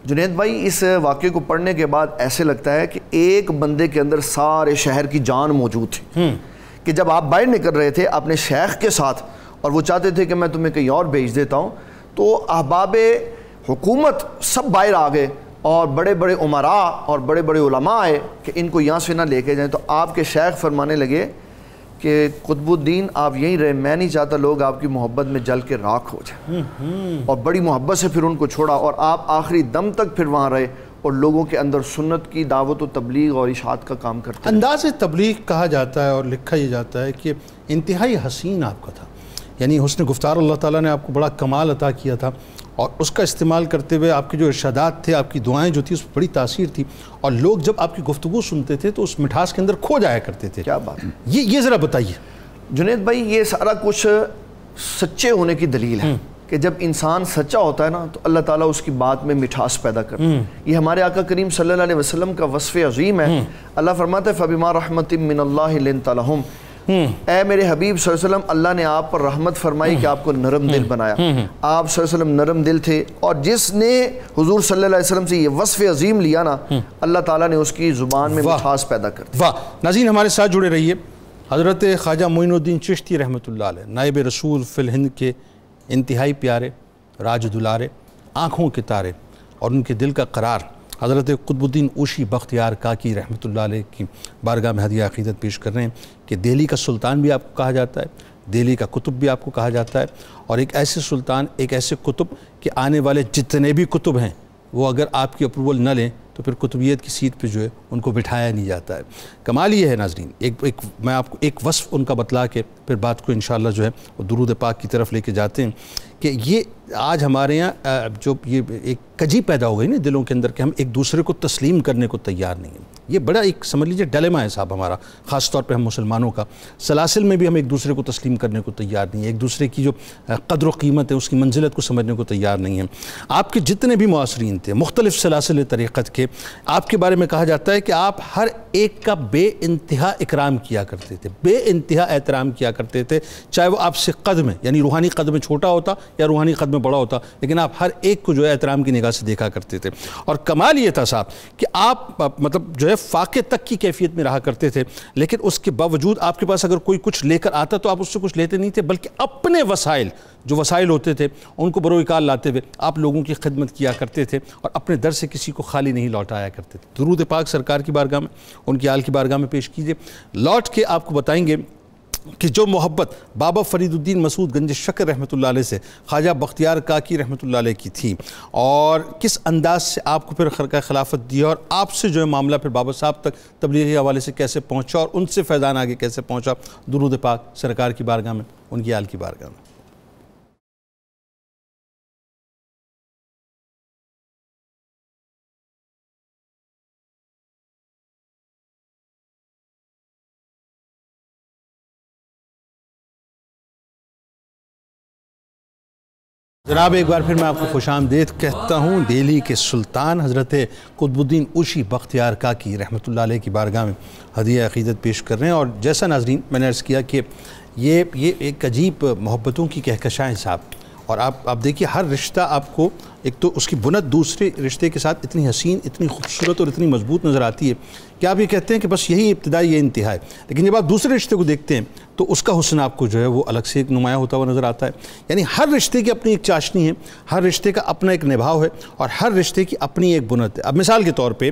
جنید بھائی اس واقعے کو پڑھنے کے بعد ایسے لگتا ہے کہ ایک بندے کے اندر سارے شہر کی جان موجود تھی. کہ جب آپ باہر نکل رہے تھے اپنے شیخ کے ساتھ اور وہ چاہتے تھے کہ میں تمہیں کہیں اور بھیج دیتا ہوں، تو احباب حکومت سب باہر آ گئے اور بڑے بڑے عمراء اور بڑے بڑے علماء آئے کہ ان کو یہاں سے نہ لے کے جائیں. تو آپ کے شیخ فرمانے لگے کہ قطب الدین آپ یہیں رہے، میں نہیں چاہتا لوگ آپ کی محبت میں جل کے راکھ ہو جائیں. اور بڑی محبت سے پھر ان کو چھوڑا اور آپ آخری دم تک پھر وہاں رہے اور لوگوں کے اندر سنت کی دعوت و تبلیغ اور اشاعت کا کام کرتے. انداز تبلیغ کہا جاتا ہے اور لکھا یہ جاتا ہے کہ انتہائی حسین آپ کا تھا، یعنی حسن گفتار اللہ تعالیٰ نے آپ کو بڑا کمال عطا کیا تھا، اور اس کا استعمال کرتے ہوئے آپ کے جو ارشادات تھے، آپ کی دعائیں جو تھی، اس پر بڑی تاثیر تھی، اور لوگ جب آپ کی گفتگو سنتے تھے تو اس مٹھاس کے اندر کھو جایا کرتے تھے. کیا بات. یہ ذرا بتائیے. جنید بھائی یہ سارا کچھ سچے ہونے کی دلیل ہے کہ جب انسان سچا ہوتا ہے نا تو اللہ تعالیٰ اس کی بات میں مٹھاس پیدا کرتا ہے. یہ ہمارے آقا کریم صلی اللہ علیہ وسلم کا وصف عظیم ہے. اللہ فرماتا ہے فَبِمَا رَحْمَةٍ مِّنَ اللَّهِ لِنْتَ لَهُمْ. اے میرے حبیب صلی اللہ علیہ وسلم، اللہ نے آپ پر رحمت فرمائی کہ آپ کو نرم دل بنایا. آپ صلی اللہ علیہ وسلم نرم دل تھے، اور جس نے حضور صلی اللہ علیہ وسلم سے یہ وصف عظیم لیا نا، اللہ تعالیٰ نے اس کی زبان میں مٹھاس پیدا کر دی. واہ. ناظرین ہمارے ساتھ جڑے رہیے. حضرت خواجہ معین الدین چشتی رحمۃ اللہ علیہ، نائب رسول فی الہند کے انتہائی پیارے، راج دلارے، آنکھوں کے تارے اور ان کے دل کا قرار، حضرت قطب الدین اوشی بختیار کاکی رحمۃ اللہ علیہ کی بارگاہ میں ہدیہ عقیدت پیش کر رہے ہیں کہ دہلی کا سلطان بھی آپ کو کہا جاتا ہے، دہلی کا قطب بھی آپ کو کہا جاتا ہے، اور ایک ایسے سلطان، ایک ایسے قطب کہ آنے والے جتنے بھی قطب ہیں وہ اگر آپ کی اپروول نہ لیں تو پھر قطبیت کی سیٹ پہ جو ہے ان کو بٹھایا نہیں جاتا ہے۔ کمال یہ ہے ناظرین، میں آپ کو ایک وصف ان کا بتلا کے پھر بات کو انشاءاللہ جو ہے وہ درود پاک کی طرف لے کے جاتے ہیں کہ یہ آج ہمارے یہاں جو یہ ایک کجی پیدا ہو گئی نا دلوں کے اندر کہ ہم ایک دوسرے کو تسلیم کرنے کو تیار نہیں ہیں۔ یہ بڑا ایک سمجھ لیجیے ڈیلیما ہے صاحب ہمارا، خاص طور پہ ہم مسلمانوں کا۔ سلاسل میں بھی ہم ایک دوسرے کو تسلیم کرنے کو تیار نہیں ہیں، ایک دوسرے کی جو قدر و قیمت ہے اس کی منزلت کو سمجھنے کو تیار نہیں ہیں۔ آپ کے جتنے بھی معاصرین تھے مختلف سلاسل طریقت کے، آپ کے بارے میں کہا جاتا ہے کہ آپ ہر ایک کا بے انتہا اکرام کیا کرتے تھے، بے انتہا احترام کیا کرتے تھے، چاہے وہ آپ سے قد میں یعنی روحانی قد میں چھوٹا ہوتا یا روحانی قد میں بڑا ہوتا، لیکن آپ ہر ایک کو جو ہے احترام کی نگاہ سے دیکھا کرتے تھے۔ اور کمال یہ تھا صاحب کہ آپ مطلب جو ہے فاقے تک کی کیفیت میں رہا کرتے تھے، لیکن اس کے باوجود آپ کے پاس اگر کوئی کچھ لے کر آتا تو آپ اس سے کچھ لیتے نہیں تھے، بلکہ اپنے وسائل جو وسائل ہوتے تھے ان کو بروئکار لاتے ہوئے آپ لوگوں کی خدمت کیا کرتے تھے اور اپنے در سے کسی کو خالی نہیں لوٹایا کرتے تھے۔ درود پاک سرکار کی بارگاہ میں، ان کی آل کی بارگاہ میں پیش کیجئے۔ لوٹ کے آپ کو بتائیں گے کہ جو محبت بابا فرید الدین مسعود گنج شکر رحمۃ اللہ علیہ سے خواجہ بختیار کاکی رحمۃ اللہ علیہ کی تھی، اور کس انداز سے آپ کو پھر خرقہ خلافت دیا اور آپ سے جو ہے معاملہ پھر بابا صاحب تک تبلیغی حوالے سے کیسے پہنچا اور ان سے فیضان آگے کیسے پہنچا۔ درود پاک سرکار کی بارگاہ میں، ان کی آل کی بارگاہ میں۔ جناب ایک بار پھر میں آپ کو خوش آمدید کہتا ہوں دہلی کے سلطان حضرت قطب الدین اوشی بختیار کاکی رحمۃ اللہ علیہ کی بارگاہ میں ہدیہ عقیدت پیش کر رہے ہیں۔ اور جیسا ناظرین میں نے عرض کیا کہ یہ ایک عجیب محبتوں کی کہکشائیں صاحب، اور آپ دیکھیے ہر رشتہ آپ کو ایک تو اس کی بنت دوسرے رشتے کے ساتھ اتنی حسین، اتنی خوبصورت اور اتنی مضبوط نظر آتی ہے کہ آپ یہ کہتے ہیں کہ بس یہی ابتدائی یہ انتہا ہے، لیکن جب آپ دوسرے رشتے کو دیکھتے ہیں تو اس کا حسن آپ کو جو ہے وہ الگ سے ایک نمایاں ہوتا ہوا نظر آتا ہے۔ یعنی ہر رشتے کی اپنی ایک چاشنی ہے، ہر رشتے کا اپنا ایک نبھاؤ ہے، اور ہر رشتے کی اپنی ایک بنت ہے۔ اب مثال کے طور پہ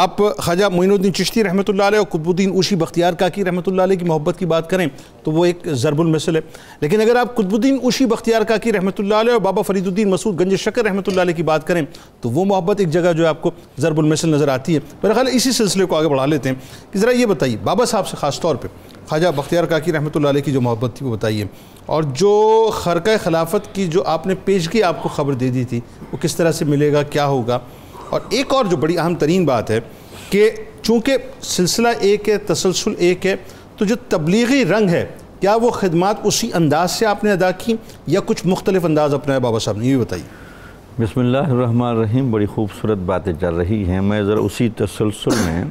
آپ خواجہ معین الدین چشتی رحمۃ اللہ علیہ اور قطب الدین اوشی بختیار کاکی رحمۃ اللہ علیہ کی محبت کی بات کریں تو وہ ایک ضرب المثل ہے، لیکن اگر آپ قطب الدین اوشی بختیار کاکی رحمۃ اللہ علیہ اور بابا فرید الدین مسعود گنج شکر رحمۃ اللہ علیہ کی بات کریں تو وہ محبت ایک جگہ جو ہے آپ کو ضرب المثل نظر آتی ہے۔ میرا خیال ہے اسی سلسلے کو آگے بڑھا لیتے ہیں کہ ذرا یہ بتائیے بابا صاحب سے خاص طور پہ خواجہ بختیار کاکی رحمۃ اللہ علیہ کی جو محبت تھی وہ بتائیے، اور جو خرقہ خلافت کی جو آپ نے پیشگی آپ کو خبر دے دی تھی وہ کس طرح سے ملے گا، کیا ہوگا۔ اور ایک اور جو بڑی اہم ترین بات ہے کہ چونکہ سلسلہ ایک ہے، تسلسل ایک ہے، تو جو تبلیغی رنگ ہے کیا وہ خدمات اسی انداز سے آپ نے ادا کی یا کچھ مختلف انداز اپنایا بابا صاحب نے، یہ بتائیے۔ بسم اللہ الرحمن الرحیم، بڑی خوبصورت باتیں چل رہی ہیں۔ میں ذرا اسی تسلسل میں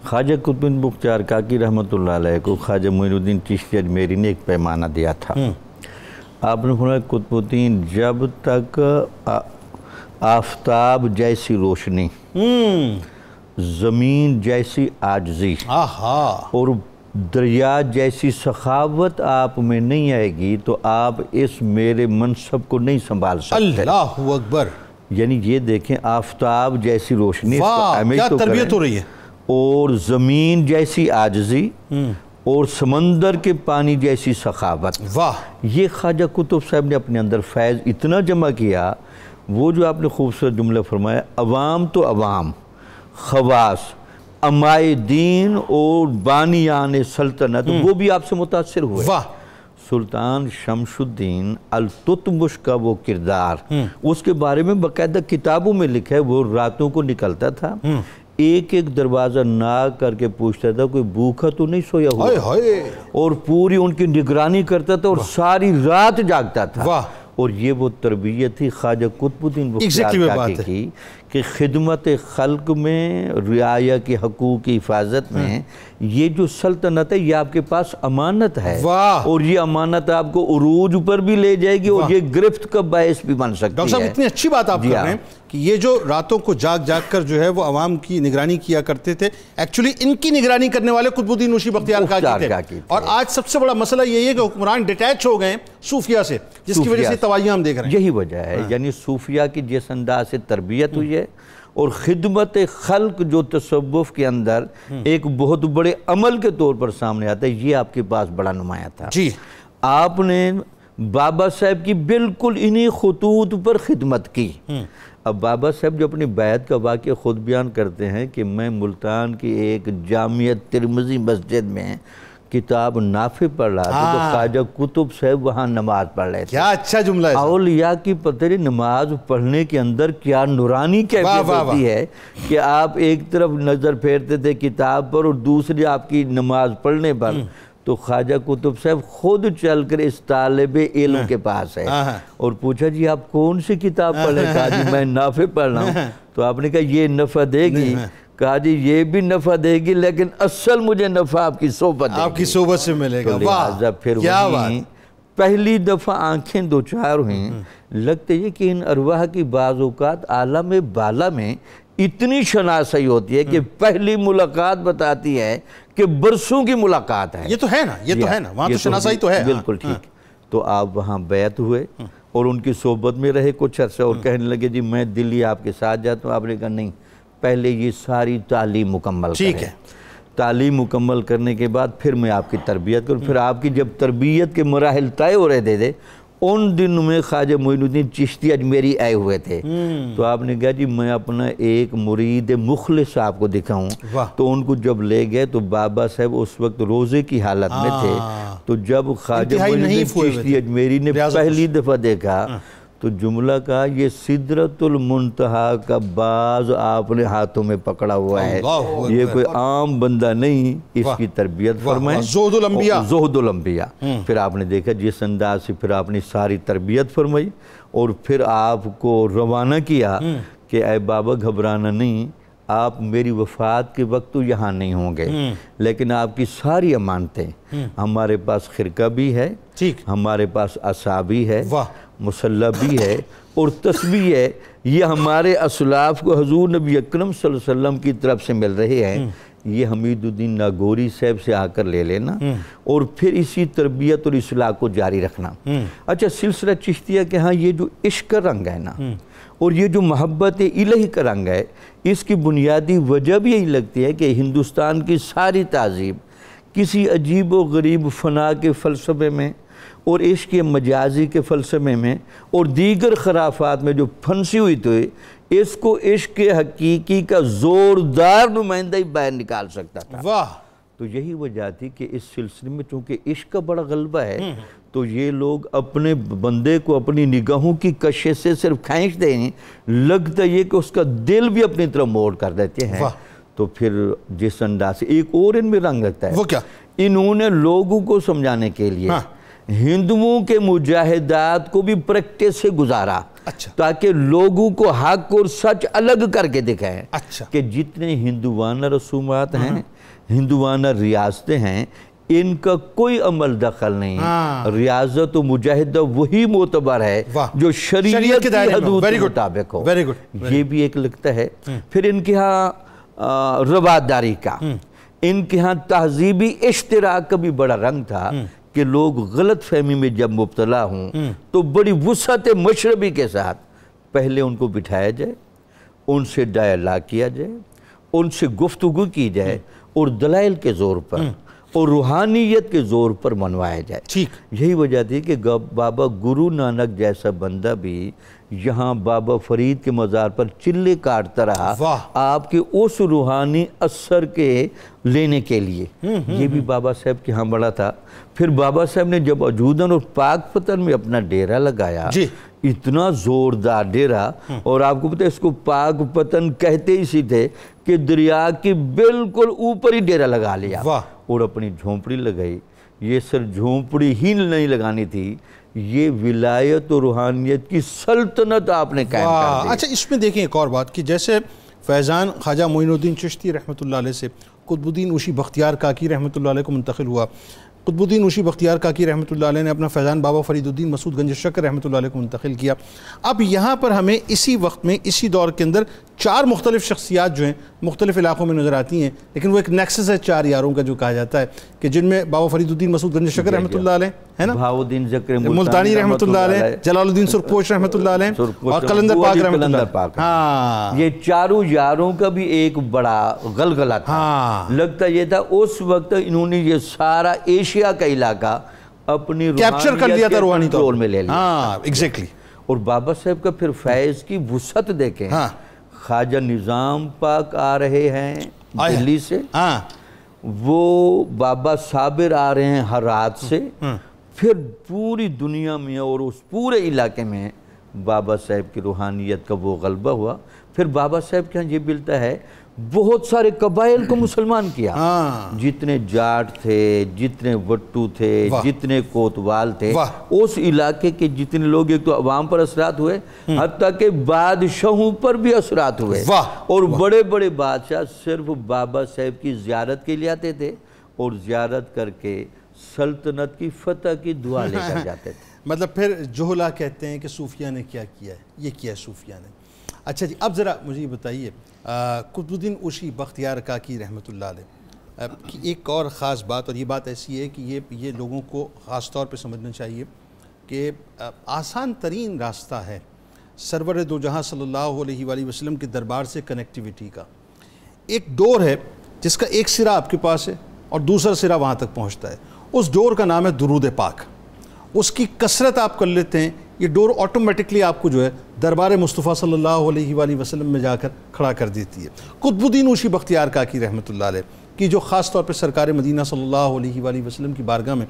خواجہ قطب الدین بختیار کاکی رحمۃ اللہ علیہ کو خواجہ معین الدین چشتی اجمیری نے ایک پیمانہ دیا تھا۔ آپ نے فرمایا قطب الدین جب تک آفتاب جیسی روشنی، زمین جیسی عاجزی اور دریا جیسی سخاوت آپ میں نہیں آئے گی تو آپ اس میرے منصب کو نہیں سنبھال سکتے۔ اللہ اکبر! یعنی یہ دیکھیں آفتاب جیسی روشنی، کیا تربیت ہو رہی ہے، اور زمین جیسی عاجزی اور سمندر کے پانی جیسی سخاوت۔ واہ! یہ خواجہ قطب صاحب نے اپنے اندر فیض اتنا جمع کیا، وہ جو آپ نے خوبصورت جملہ فرمایا، عوام تو عوام، خواص، امائے دین اور بانیان سلطنت وہ بھی آپ سے متاثر ہوئے۔ واہ! سلطان شمس الدین التتمش کا وہ کردار، اس کے بارے میں باقاعدہ کتابوں میں لکھا ہے، وہ راتوں کو نکلتا تھا، ایک ایک دروازہ ناک کر کے پوچھتا تھا کوئی بھوکا تو نہیں سویا ہوا، اور پوری ان کی نگرانی کرتا تھا اور ساری رات جاگتا تھا۔ اور یہ وہ تربیت تھی خواجہ قطب الدین بختیار کاکی کی کہ خدمت خلق میں، رعایا کے حقوق کی حفاظت میں یہ جو سلطنت ہے یہ آپ کے پاس امانت ہے، اور یہ امانت آپ کو عروج پر بھی لے جائے گی اور یہ گرفت کا باعث بھی بن سکتی ہے۔ ڈاکٹر صاحب اتنی اچھی بات آپ کر رہے ہیں کہ یہ جو راتوں کو جاگ جاگ کر جو ہے وہ عوام کی نگرانی کیا کرتے تھے، ایکچولی ان کی نگرانی کرنے والے قطب الدین اوشی بختیار کاکی تھے۔ اور آج سب سے بڑا مسئلہ یہی ہے کہ حکمران ڈیٹیچ ہو گئے صوفیہ سے، جس کی وجہ سے توائیاں ہم دیکھ رہے ہیں۔ یہی وجہ ہے، یعنی صوفیہ کی جس انداز سے تربیت ہوئی ہے اور خدمت خلق جو تصوف کے اندر ایک بہت بڑے عمل کے طور پر سامنے آتا ہے، یہ آپ کے پاس بڑا نمایاں تھا۔ جی، آپ نے بابا صاحب کی بالکل انہی خطوط پر خدمت کی۔ اب بابا صاحب جو اپنی بیعت کا واقعہ خود بیان کرتے ہیں کہ میں ملتان کی ایک جامعہ ترمذی مسجد میں کتاب نافع پڑھ رہا تھا تو خواجہ قطب صاحب وہاں نماز پڑھ رہے تھے. کیا اچھا جملہ ہے. اولیاء کی پتہ نہیں نماز پڑھنے کے اندر کیا نورانی کیفیت ہوتی ہے کہ آپ ایک طرف نظر پھیرتے تھے کتاب پر اور دوسری آپ کی نماز پڑھنے پر. تو خواجہ قطب صاحب خود چل کر اس طالب علم کے پاس ہے اور پوچھا جی آپ کون سی کتاب پڑھیں؟ کہا جی میں نافع پڑھ رہا ہوں. تو آپ نے کہا یہ نفع دے گی؟ کہا جی یہ بھی نفع دے گی لیکن اصل مجھے نفع آپ کی صحبت دے گی. آپ کی صحبت سے ملے گا. لہٰذا پھر وہیں پہلی دفعہ آنکھیں دوچار ہوئیں. لگتا ہے کہ ان ارواح کی بعض اوقات عالم بالا میں اتنی شناسائی ہوتی ہے کہ پہلی ملاقات بتاتی ہے کہ برسوں کی ملاقات ہے. یہ تو ہے نا, یہ تو ہے نا, وہاں تو شناسائی تو ہے. بالکل ٹھیک. تو آپ وہاں بیعت ہوئے اور ان کی صحبت میں رہے کچھ عرصہ اور کہنے لگے جی میں دلی آپ کے ساتھ جاتا ہوں. آپ نے کہا نہیں, پہلے یہ ساری تعلیم مکمل ٹھیک ہے. تعلیم مکمل کرنے کے بعد پھر میں آپ کی تربیت کروں. پھر آپ کی جب تربیت کے مراحل طے ہو رہے تھے ان دنوں میں خواجہ معین الدین چشتی اجمیری آئے ہوئے تھے. تو آپ نے کہا جی میں اپنا ایک مرید مخلص آپ کو دکھاؤں. تو ان کو جب لے گئے تو بابا صاحب اس وقت روزے کی حالت میں تھے. تو جب خواجہ معین الدین چشتی اجمیری نے پہلی دفعہ دیکھا تو جملہ کہا یہ سدرۃ المنتہا کا باز آپ نے ہاتھوں میں پکڑا ہوا ہے, یہ کوئی عام بندہ نہیں, اس کی تربیت فرمائیں. زہد الانبیاء. زہد الانبیاء. پھر آپ نے دیکھا جس انداز سے پھر آپ نے ساری تربیت فرمائی اور پھر آپ کو روانہ کیا کہ اے بابا گھبرانا نہیں, آپ میری وفات کے وقت تو یہاں نہیں ہوں گے لیکن آپ کی ساری امانتیں ہمارے پاس خرقہ بھی ہے, ہمارے پاس عصا بھی ہے, مسلح بھی ہے اور تسبیح ہے. یہ ہمارے اسلاف کو حضور نبی اکرم صلی اللہ علیہ وسلم کی طرف سے مل رہے ہیں. یہ حمید الدین ناگوری صاحب سے آ کر لے لینا اور پھر اسی تربیت اور اصلاح کو جاری رکھنا. اچھا, سلسلہ چشتیہ کے ہاں یہ جو عشق کا رنگ ہے نا اور یہ جو محبت الہی کا رنگ ہے, اس کی بنیادی وجہ بھی یہی لگتی ہے کہ ہندوستان کی ساری تہذیب کسی عجیب و غریب فنا کے فلسفے میں اور عشق مجازی کے فلسفے میں اور دیگر خرافات میں جو پھنسی ہوئی تھی, اس کو عشق حقیقی کا زوردار نمائندہ ہی باہر نکال سکتا تھا. واہ. تو یہی وجہ تھی کہ اس سلسلے میں چونکہ عشق کا بڑا غلبہ ہے تو یہ لوگ اپنے بندے کو اپنی نگاہوں کی کشش سے صرف کھینچ دیں, لگتا یہ کہ اس کا دل بھی اپنی طرف موڑ کر دیتے ہیں. تو پھر جس انداز سے ایک اور ان میں رنگ لگتا ہے, وہ کیا, انہوں نے لوگوں کو سمجھانے کے لیے ہندوؤں کے مجاہدات کو بھی پریکٹس سے گزارا تاکہ لوگوں کو حق اور سچ الگ کر کے دکھائیں کہ جتنے ہندوانہ رسومات ہیں, ہندوانہ ریاستیں ہیں, ان کا کوئی عمل دخل نہیں. ریاضت و مجاہدہ وہی معتبر ہے جو شریعت کی حدود کے مطابق ہو. یہ بھی ایک لگتا ہے. پھر ان کے ہاں رواداری کا, ان کے ہاں تہذیبی اشتراک کا بھی بڑا رنگ تھا کہ لوگ غلط فہمی میں جب مبتلا ہوں تو بڑی وسعت مشربی کے ساتھ پہلے ان کو بٹھایا جائے, ان سے ڈائلاگ کیا جائے, ان سے گفتگو کی جائے اور دلائل کے زور پر اور روحانیت کے زور پر منوایا جائے. یہی وجہ تھی کہ بابا گرو نانک جیسا بندہ بھی یہاں بابا فرید کے مزار پر چلے کاٹتا رہا آپ کے اس روحانی اثر کے لینے کے لیے. یہ بھی بابا صاحب کے ہاں بڑا تھا. پھر بابا صاحب نے جب اجودن اور پاک پتن میں اپنا ڈیرہ لگایا, اتنا زوردار ڈیرہ, اور آپ کو پتہ ہے اس کو پاک پتن کہتے اسی تھے کہ دریا کی بالکل اوپر ہی ڈیرہ لگا لیا اور اپنی جھونپڑی لگائی. یہ صرف جھونپڑی ہی نہیں لگانی تھی, یہ ولایت و روحانیت کی سلطنت آپ نے قائم کر دی. اچھا, اس میں دیکھیں ایک اور بات کہ جیسے فیضان خواجہ معین الدین چشتی رحمۃ اللہ علیہ سے قطب الدین اوشی بختیار کاکی رحمۃ اللہ علیہ کو منتقل ہوا. قطب الدین اوشی بختیار کاکی رحمۃ اللہ علیہ نے اپنا فیضان بابا فرید الدین مسعود گنج شکر رحمۃ اللہ علیہ کو منتقل کیا. اب یہاں پر ہمیں اسی وقت میں اسی دور کے اندر 4 مختلف شخصیات جو ہیں مختلف علاقوں میں نظر آتی ہیں, لیکن وہ ایک نیکسس ہے 4 یاروں کا جو کہا جاتا ہے کہ جن میں بابا فرید الدین مسعود گنج شکر رحمۃ اللہ علیہ ہے نا, بہاؤدین زکر ملتانی رحمۃ اللہ علیہ, جلال الدین سرپوش رحمۃ اللہ علیہ اور قلندر پاک رحمۃ اللہ. ہاں, یہ 4 یاروں کا بھی ایک بڑا غلغلہ تھا. لگتا یہ تھا اس وقت انہوں نے یہ سارا ایشیا کا علاقہ اپنی کیپچر کر لیا تھا, روحانی طور میں لے لیا. ہاں ایگزیکٹلی. اور بابا صاحب کا پھر فیض کی وسعت دیکھیں. خواجہ نظام پاک آ رہے ہیں دلی سے, وہ بابا صابر آ رہے ہیں ہرات سے, پھر پوری دنیا میں اور اس پورے علاقے میں بابا صاحب کی روحانیت کا وہ غلبہ ہوا. پھر بابا صاحب کے ہاں یہ ملتا ہے بہت سارے قبائل کو مسلمان کیا, جتنے جاٹ تھے, جتنے وٹو تھے, جتنے کوتوال تھے, اس علاقے کے جتنے لوگ, ایک تو عوام پر اثرات ہوئے, حتیٰ کہ بادشاہوں پر بھی اثرات ہوئے. اور بڑے بڑے بادشاہ صرف بابا صاحب کی زیارت کے لیے آتے تھے اور زیارت کر کے سلطنت کی فتح کی دعا لے کر جاتے تھے. مطلب پھر جوہلا کہتے ہیں کہ صوفیہ نے کیا کیا ہے, یہ کیا ہے صوفیہ نے. اچھا جی, اب ذرا مجھے یہ بتائیے, قطب الدین اوشی بختیار کاکی رحمۃ اللہ علیہ کی ایک اور خاص بات, اور یہ بات ایسی ہے کہ یہ لوگوں کو خاص طور پہ سمجھنا چاہیے کہ آسان ترین راستہ ہے سرور دو جہاں صلی اللہ علیہ وآلہ وسلم کے دربار سے کنیکٹیویٹی کا. ایک ڈور ہے جس کا ایک سرا آپ کے پاس ہے اور دوسرا سرا وہاں تک پہنچتا ہے. اس ڈور کا نام ہے درود پاک. اس کی کثرت آپ کر لیتے ہیں, یہ ڈور آٹومیٹکلی آپ کو جو ہے دربار مصطفیٰ صلی اللہ علیہ وآلہ وسلم میں جا کر کھڑا کر دیتی ہے. قطب الدین اوشی بختیار کاکی رحمۃ اللہ علیہ کی جو خاص طور پہ سرکار مدینہ صلی اللہ علیہ وآلہ وسلم کی بارگاہ میں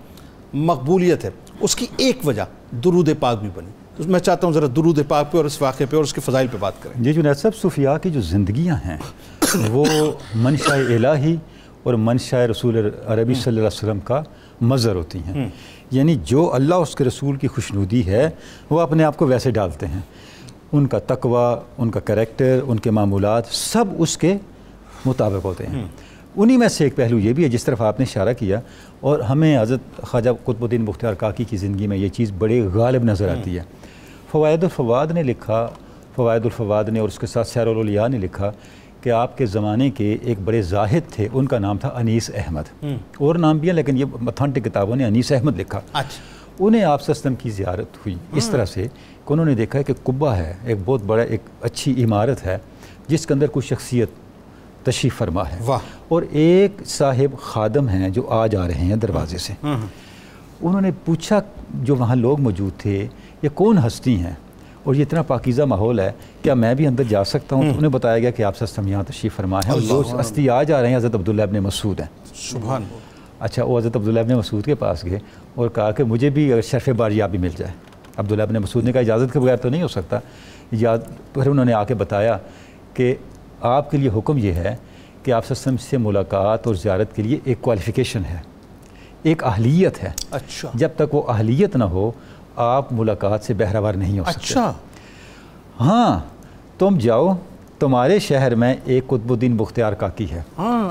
مقبولیت ہے, اس کی ایک وجہ درود پاک بھی بنی. میں چاہتا ہوں ذرا درود پاک پہ اور اس واقعے پہ اور اس کے فضائل پہ بات کریں. جی جنید صاحب, صوفیاء کی جو زندگیاں ہیں وہ منشاء الہی اور منشاء رسول عربی صلی اللہ علیہ وسلم کا مظہر ہوتی ہیں. یعنی جو اللہ اس کے رسول کی خوشنودی ہے وہ اپنے آپ کو ویسے ڈالتے ہیں. ان کا تقوی, ان کا کریکٹر, ان کے معمولات سب اس کے مطابق ہوتے ہیں. انہی میں سے ایک پہلو یہ بھی ہے جس طرف آپ نے اشارہ کیا, اور ہمیں حضرت خواجہ قطب الدین بختیار کاکی کی زندگی میں یہ چیز بڑے غالب نظر آتی ہے. فوائد الفواد نے لکھا, فوائد الفواد نے اور اس کے ساتھ سیر الاولیاء نے لکھا کہ آپ کے زمانے کے ایک بڑے زاہد تھے, ان کا نام تھا انیس احمد. اور نام بھی ہے لیکن یہ اتھینٹک کتابوں نے انیس احمد لکھا. انہیں آپ صلی اللہ علیہ وسلم کی زیارت ہوئی اس طرح سے کہ انہوں نے دیکھا کہ قبہ ہے, ایک بہت بڑا ایک اچھی عمارت ہے جس کے اندر کوئی شخصیت تشریف فرما ہے, اور ایک صاحب خادم ہیں جو آ جا رہے ہیں دروازے سے. انہوں نے پوچھا جو وہاں لوگ موجود تھے, یہ کون ہستی ہیں اور یہ اتنا پاکیزہ ماحول ہے, کیا میں بھی اندر جا سکتا ہوں؟ تو انہیں بتایا گیا کہ آپ صلی اللہ علیہ وسلم یہاں تشریف فرما ہے, اور جو ہستی آ جا رہے ہیں حضرت عبداللہ ابن مسعود ہیں. سبحان اللہ. اچھا, وہ حضرت عبداللہ ابن مسعود کے پاس گئے اور کہا کہ مجھے بھی اگر شرف باریابی مل جائے. عبداللہ ابن مسعود نے کہا اجازت کے بغیر تو نہیں ہو سکتا. پھر انہوں نے آ کے بتایا کہ آپ کے لیے حکم یہ ہے کہ آپ صلی اللہ علیہ وسلم سے ملاقات اور زیارت کے لیے ایک کوالیفیکیشن ہے, ایک اہلیت ہے. اچھا, جب تک وہ اہلیت نہ ہو آپ ملاقات سے بہرہوار نہیں ہو سکتے. اچھا, ہاں تم جاؤ, تمہارے شہر میں ایک قطب الدین بختیار کاکی ہے.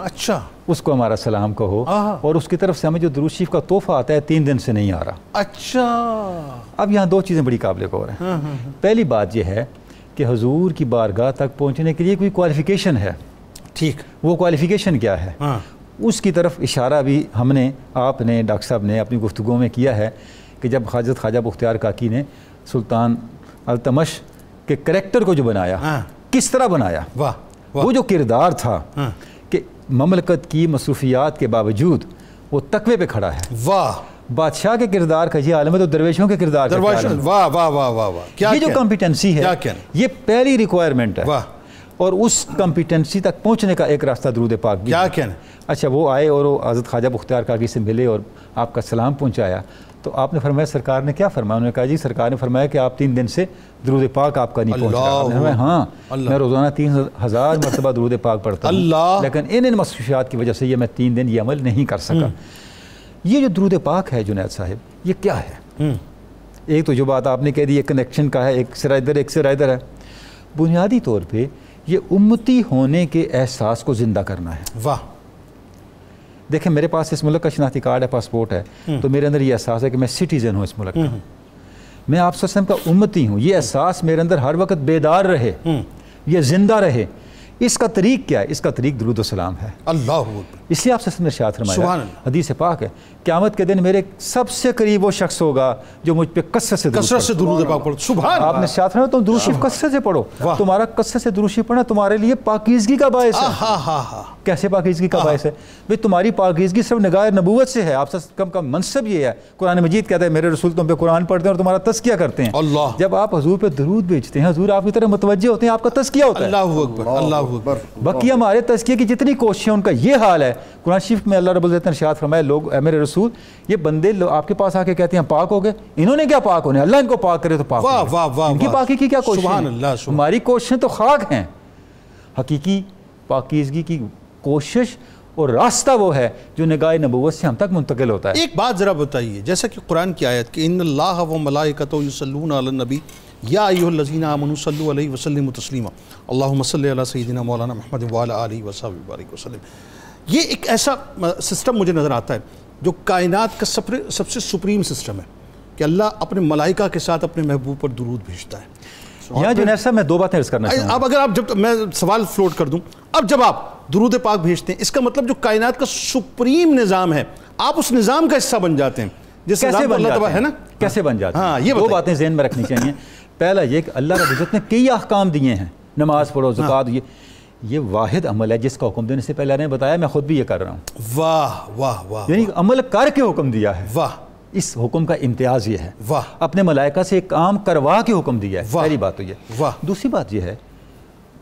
اچھا, اس کو ہمارا سلام کہو, اور اس کی طرف سے ہمیں جو درود شریف کا تحفہ آتا ہے 3 دن سے نہیں آ رہا. اچھا. اب یہاں 2 چیزیں بڑی قابل غور ہیں. پہلی بات یہ ہے کہ حضور کی بارگاہ تک پہنچنے کے لیے کوئی کوالیفیکیشن ہے. ٹھیک, وہ کوالیفیکیشن کیا ہے؟ اس کی طرف اشارہ بھی ہم نے, آپ نے, ڈاکٹر صاحب نے اپنی گفتگو میں کیا ہے کہ جب خواجہ بختیار کاکی نے سلطان التمش کے کریکٹر کو جو بنایا, کس طرح بنایا, وہ جو کردار تھا کہ مملکت کی مصروفیات کے باوجود وہ تقوی پہ کھڑا ہے. واہ, بادشاہ کے کردار کا یہ عالم ہے تو درویشوں کے کردار کا عالم. واہ واہ واہ واہ, یہ جو کمپیٹنسی ہے یہ پہلی ریکوائرمنٹ ہے. اور اس کمپیٹنسی تک پہنچنے کا ایک راستہ درود پاک بھی. کیا کہنا. اچھا, وہ آئے اور وہ حضرت خواجہ بختیار کاکی سے ملے اور آپ کا سلام پہنچایا, تو آپ نے فرمایا سرکار نے کیا فرمایا؟ انہوں نے کہا جی سرکار نے فرمایا کہ آپ 3 دن سے درود پاک آپ کا نہیں پہنچ رہا. ہاں, میں روزانہ 3000 مرتبہ درود پاک پڑھتا ہوں, لیکن ان مصروفیات کی وجہ سے یہ میں 3 دن یہ عمل نہیں کر سکا. یہ جو درود پاک ہے جنید صاحب, یہ کیا ہے؟ ایک تو جو بات آپ نے کہہ دی, ایک کنیکشن کا ہے, ایک سرا ادھر ایک سرا ادھر ہے. بنیادی طور پہ یہ امتی ہونے کے احساس کو زندہ کرنا ہے. واہ, دیکھیں میرے پاس اس ملک کا شناختی کارڈ ہے, پاسپورٹ ہے, تو میرے اندر یہ احساس ہے کہ میں سٹیزن ہوں اس ملک کا, میں آپ صلی اللہ علیہ وسلم کا امتی ہوں. یہ احساس میرے اندر ہر وقت بیدار رہے, یہ زندہ رہے. اس کا طریق کیا ہے؟ اس کا طریق درود و سلام ہے. اللہ. اس لیے آپ سے ارشاد سبحان فرمایا اللہ۔ حدیث پاک ہے قیامت کے دن میرے سب سے قریب وہ شخص ہوگا جو مجھ پہ کثرت سے درود پاک پڑھو۔ سبحان آپ نے ارشاد فرمایا تم درود شریف کثرت سے پڑھو، تمہارا کثرت سے درود شریف پڑھنا تمہارے لیے پاکیزگی کا باعث ہے۔ کیسے پاکیزگی کا باعث ہے؟ بھئی تمہاری پاکیزگی صرف نگاہ نبوت سے ہے، آپ سے کم کا منصب یہ ہے، قرآن مجید کہتا ہے میرے رسول تم پہ قرآن پڑھتے ہیں اور تمہارا تزکیہ کرتے ہیں۔ اللہ، جب آپ حضور پہ درود بھیجتے ہیں حضور آپ کی طرف متوجہ ہوتے ہیں، آپ کا تزکیہ ہوتا ہے۔ اللہ اکبر، اللہ اکبر۔ باقی ہمارے تزکیے کی جتنی کوششیں ان کا یہ حال ہے۔ قرآن شریف میں اللہ رب العزت نے ارشاد فرمایا لوگ اے میرے رسول یہ بندے آپ کے پاس آ کے کہتے ہیں پاک ہو گئے، انہوں نے کیا پاک ہونے، اللہ ان کو پاک کرے تو پاک واہ ہونے۔ واہ واہ، ان کی پاکی کی کیا کوشش سبحان ہے؟ اللہ، سبحان ہماری کوششیں تو خاک ہیں۔ حقیقی پاکیزگی کی کوشش اور راستہ وہ ہے جو نگاہ نبوت سے ہم تک منتقل ہوتا ہے۔ ایک بات ذرا بتائیے، جیسا کہ قرآن کی آیت کہ ان اللہ و ملائکتہ یصلون علی النبی یا ایھا الذین آمنوا صلوا علیہ وسلموا تسلیما اللہم صلی علی سیدنا مولانا محمد وعلی آلہ وصحبہ وبارک وسلم، یہ ایک ایسا سسٹم مجھے نظر آتا ہے جو کائنات کا سب سے سپریم سسٹم ہے کہ اللہ اپنے ملائکہ کے ساتھ اپنے محبوب پر درود بھیجتا ہے۔ یہاں جنید صاحب میں دو باتیں عرض کرنا چاہوں گا۔ اب اگر آپ جب میں سوال فلوٹ کر دوں، اب جب آپ درود پاک بھیجتے ہیں اس کا مطلب جو کائنات کا سپریم نظام ہے آپ اس نظام کا حصہ بن جاتے ہیں، جس کیسے نظام کو بن اللہ جاتے تبارک ہے نا، ہیں؟ کیسے بن جاتے ہاں، ہیں؟ یہ دو بتائیے۔ باتیں ذہن میں رکھنی چاہیے۔ پہلا یہ کہ اللہ رب العزت نے کئی احکام دیے ہیں، نماز پڑھو، زکوٰۃ، یہ واحد عمل ہے جس کا حکم دینے سے پہلے نے بتایا میں خود بھی یہ کر رہا ہوں۔ واہ واہ واہ، یعنی عمل کر کے حکم دیا ہے۔ واہ، اس حکم کا امتیاز یہ ہے، واہ، اپنے ملائکہ سے ایک کام کروا کے حکم دیا ہے۔ واہ، پہلی بات تو یہ۔ واہ، دوسری بات یہ ہے